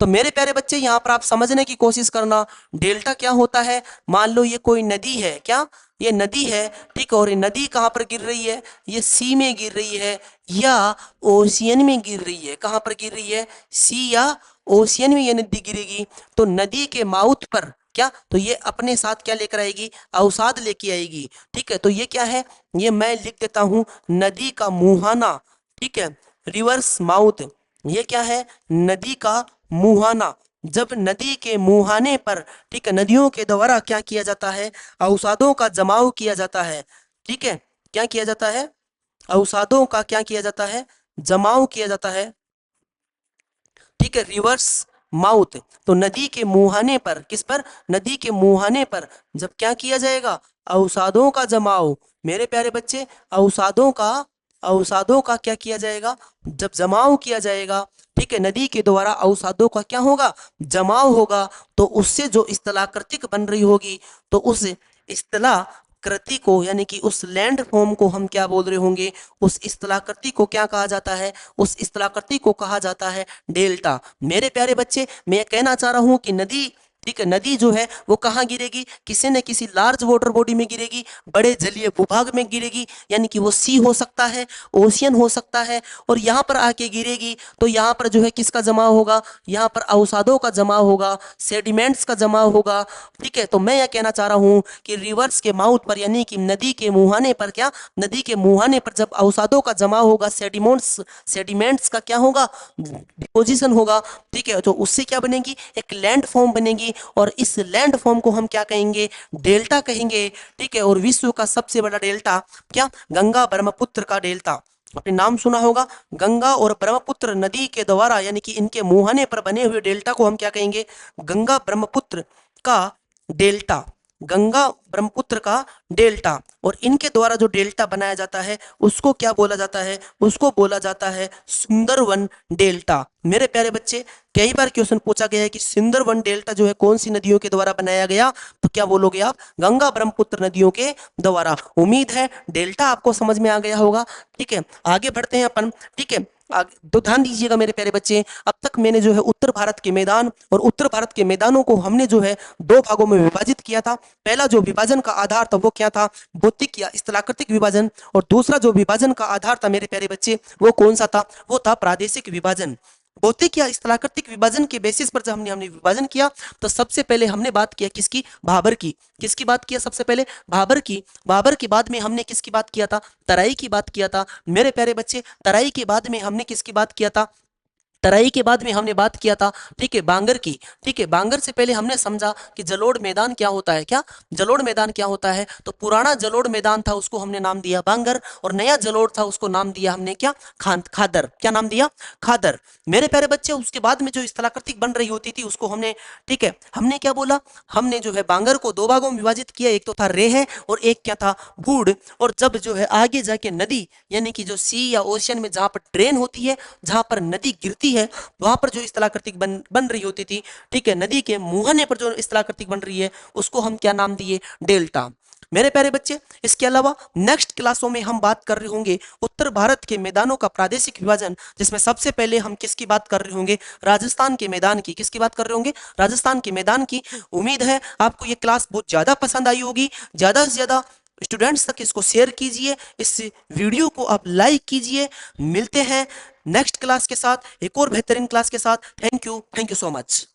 तो मेरे प्यारे बच्चे, यहां पर आप समझने की कोशिश करना, डेल्टा क्या होता है। मान लो ये कोई नदी है, क्या, ये नदी है, ठीक है, और ये नदी कहां पर गिर रही है, ये सी में गिर रही है या ओशियन में गिर रही है। कहां पर गिर रही है, सी या ओशियन में ये नदी गिरेगी। तो नदी के माउथ पर क्या, तो ये अपने साथ क्या लेकर आएगी, अवसाद लेके आएगी, ठीक है। तो ये क्या है, ये मैं लिख देता हूं, नदी का मुहाना, ठीक है, रिवर्स माउथ। ये क्या है, नदी का मुहाना। जब नदी के मुहाने पर, ठीक है, नदियों के द्वारा क्या किया जाता है, अवसादों का जमाव किया जाता है, ठीक है, क्या किया जाता है, अवसादों का क्या किया जाता है, जमाव किया जाता है, ठीक है, रिवर्स माउथ। तो नदी के मुहाने पर, किस पर, नदी के मुहाने पर जब क्या किया जाएगा, अवसादों का जमाव। मेरे प्यारे बच्चे, अवसादों का, अवसादों का क्या किया जाएगा, जब जमाव किया जाएगा, ठीक है, नदी के द्वारा अवसादों का क्या होगा, जमाव होगा। तो उससे जो स्थलाकृतिक बन रही होगी, तो उस स्थलाकृति को, यानी कि उस लैंड फॉर्म को हम क्या बोल रहे होंगे, उस स्थलाकृति को क्या कहा जाता है, उस स्थलाकृति को कहा जाता है डेल्टा। मेरे प्यारे बच्चे, मैं कहना चाह रहा हूं कि नदी, ठीक है, नदी जो है वो कहाँ गिरेगी, किसी न किसी लार्ज वाटर बॉडी में गिरेगी, बड़े जलीय भूभाग में गिरेगी, यानी कि वो सी हो सकता है, ओशियन हो सकता है, और यहाँ पर आके गिरेगी तो यहाँ पर जो है किसका जमाव होगा, यहाँ पर अवसादों का जमाव होगा, सेडिमेंट्स का जमाव होगा। ठीक है, तो मैं यह कहना चाह रहा हूँ कि रिवर्स के माउथ पर यानी कि नदी के मुहाने पर, क्या नदी के मुहाने पर जब अवसादों का जमाव होगा, सेडिमेंट्स का क्या होगा, डिपोजिशन होगा। ठीक है, तो उससे क्या बनेगी, एक लैंड फॉर्म बनेगी, और इस लैंड फॉर्म को हम क्या कहेंगे, डेल्टा कहेंगे। ठीक है, और विश्व का सबसे बड़ा डेल्टा क्या, गंगा ब्रह्मपुत्र का डेल्टा, आपने नाम सुना होगा, गंगा और ब्रह्मपुत्र नदी के द्वारा यानी कि इनके मुहाने पर बने हुए डेल्टा को हम क्या कहेंगे, गंगा ब्रह्मपुत्र का डेल्टा, गंगा ब्रह्मपुत्र का डेल्टा। और इनके द्वारा जो डेल्टा बनाया जाता है उसको क्या बोला जाता है, उसको बोला जाता है सुंदरवन डेल्टा। मेरे प्यारे बच्चे, कई बार क्वेश्चन पूछा गया है कि सुंदरवन डेल्टा जो है कौन सी नदियों के द्वारा बनाया गया, तो क्या बोलोगे आप, गंगा ब्रह्मपुत्र नदियों के द्वारा। उम्मीद है डेल्टा आपको समझ में आ गया होगा। ठीक है, आगे बढ़ते हैं अपन। ठीक है, तो ध्यान दीजिएगा मेरे प्यारे बच्चे, अब तक मैंने जो है उत्तर भारत के मैदान और उत्तर भारत के मैदानों को हमने जो है दो भागों में विभाजित किया था। पहला जो विभाजन का आधार था वो क्या था, भौतिक या स्थलाकृतिक विभाजन, और दूसरा जो विभाजन का आधार था मेरे प्यारे बच्चे वो कौन सा था, वो था प्रादेशिक विभाजन। भौतिक या स्थलाकृतिक विभाजन के बेसिस पर जब हमने विभाजन किया तो सबसे पहले हमने बात किया किसकी, भाबर की। किसकी बात किया सबसे पहले, भाबर की। भाबर के बाद में हमने किसकी बात किया था, तराई की बात किया था। मेरे प्यारे बच्चे, तराई के बाद में हमने किसकी बात किया था, तराई के बाद में हमने बात किया था, ठीक है, बांगर की। ठीक है, बांगर से पहले हमने समझा कि जलोढ़ मैदान क्या होता है, क्या जलोढ़ मैदान क्या होता है, तो पुराना जलोढ़ मैदान था उसको हमने नाम दिया बांगर, और नया जलोढ़ था उसको नाम दिया हमने क्या, खादर। क्या नाम दिया, खादर। मेरे प्यारे बच्चे, उसके बाद में जो स्थलाकृतिक बन रही होती थी उसको हमने, ठीक है, हमने क्या बोला, हमने जो है बांगर को दो भागों में विभाजित किया, एक तो था रेह और एक क्या था, बूढ़। और जब जो है आगे जाके नदी यानी कि जो सी या ओशियन में जहां पर ड्रेन होती है, जहां पर नदी गिरती है, वहां पर जो स्थलाकृतिक बन रही होती थी, ठीक है, नदी के मुहाने पर जो स्थलाकृतिक बन रही है उसको हम क्या नाम दिए, डेल्टा। मेरे प्यारे बच्चे, इसके अलावा नेक्स्ट क्लासों में हम बात कर रहे होंगे उत्तर भारत के मैदानों का प्रादेशिक विभाजन, जिसमें सबसे पहले हम किसकी बात कर रहे होंगे, राजस्थान के मैदान की। किसकी बात कर रहे होंगे, राजस्थान के मैदान की। उम्मीद है आपको ये क्लास बहुत ज्यादा पसंद आई होगी। ज्यादा से ज्यादा स्टूडेंट्स तक इसको शेयर कीजिए, इस वीडियो को आप लाइक कीजिए। मिलते हैं नेक्स्ट क्लास के साथ, एक और बेहतरीन क्लास के साथ। Thank you so much.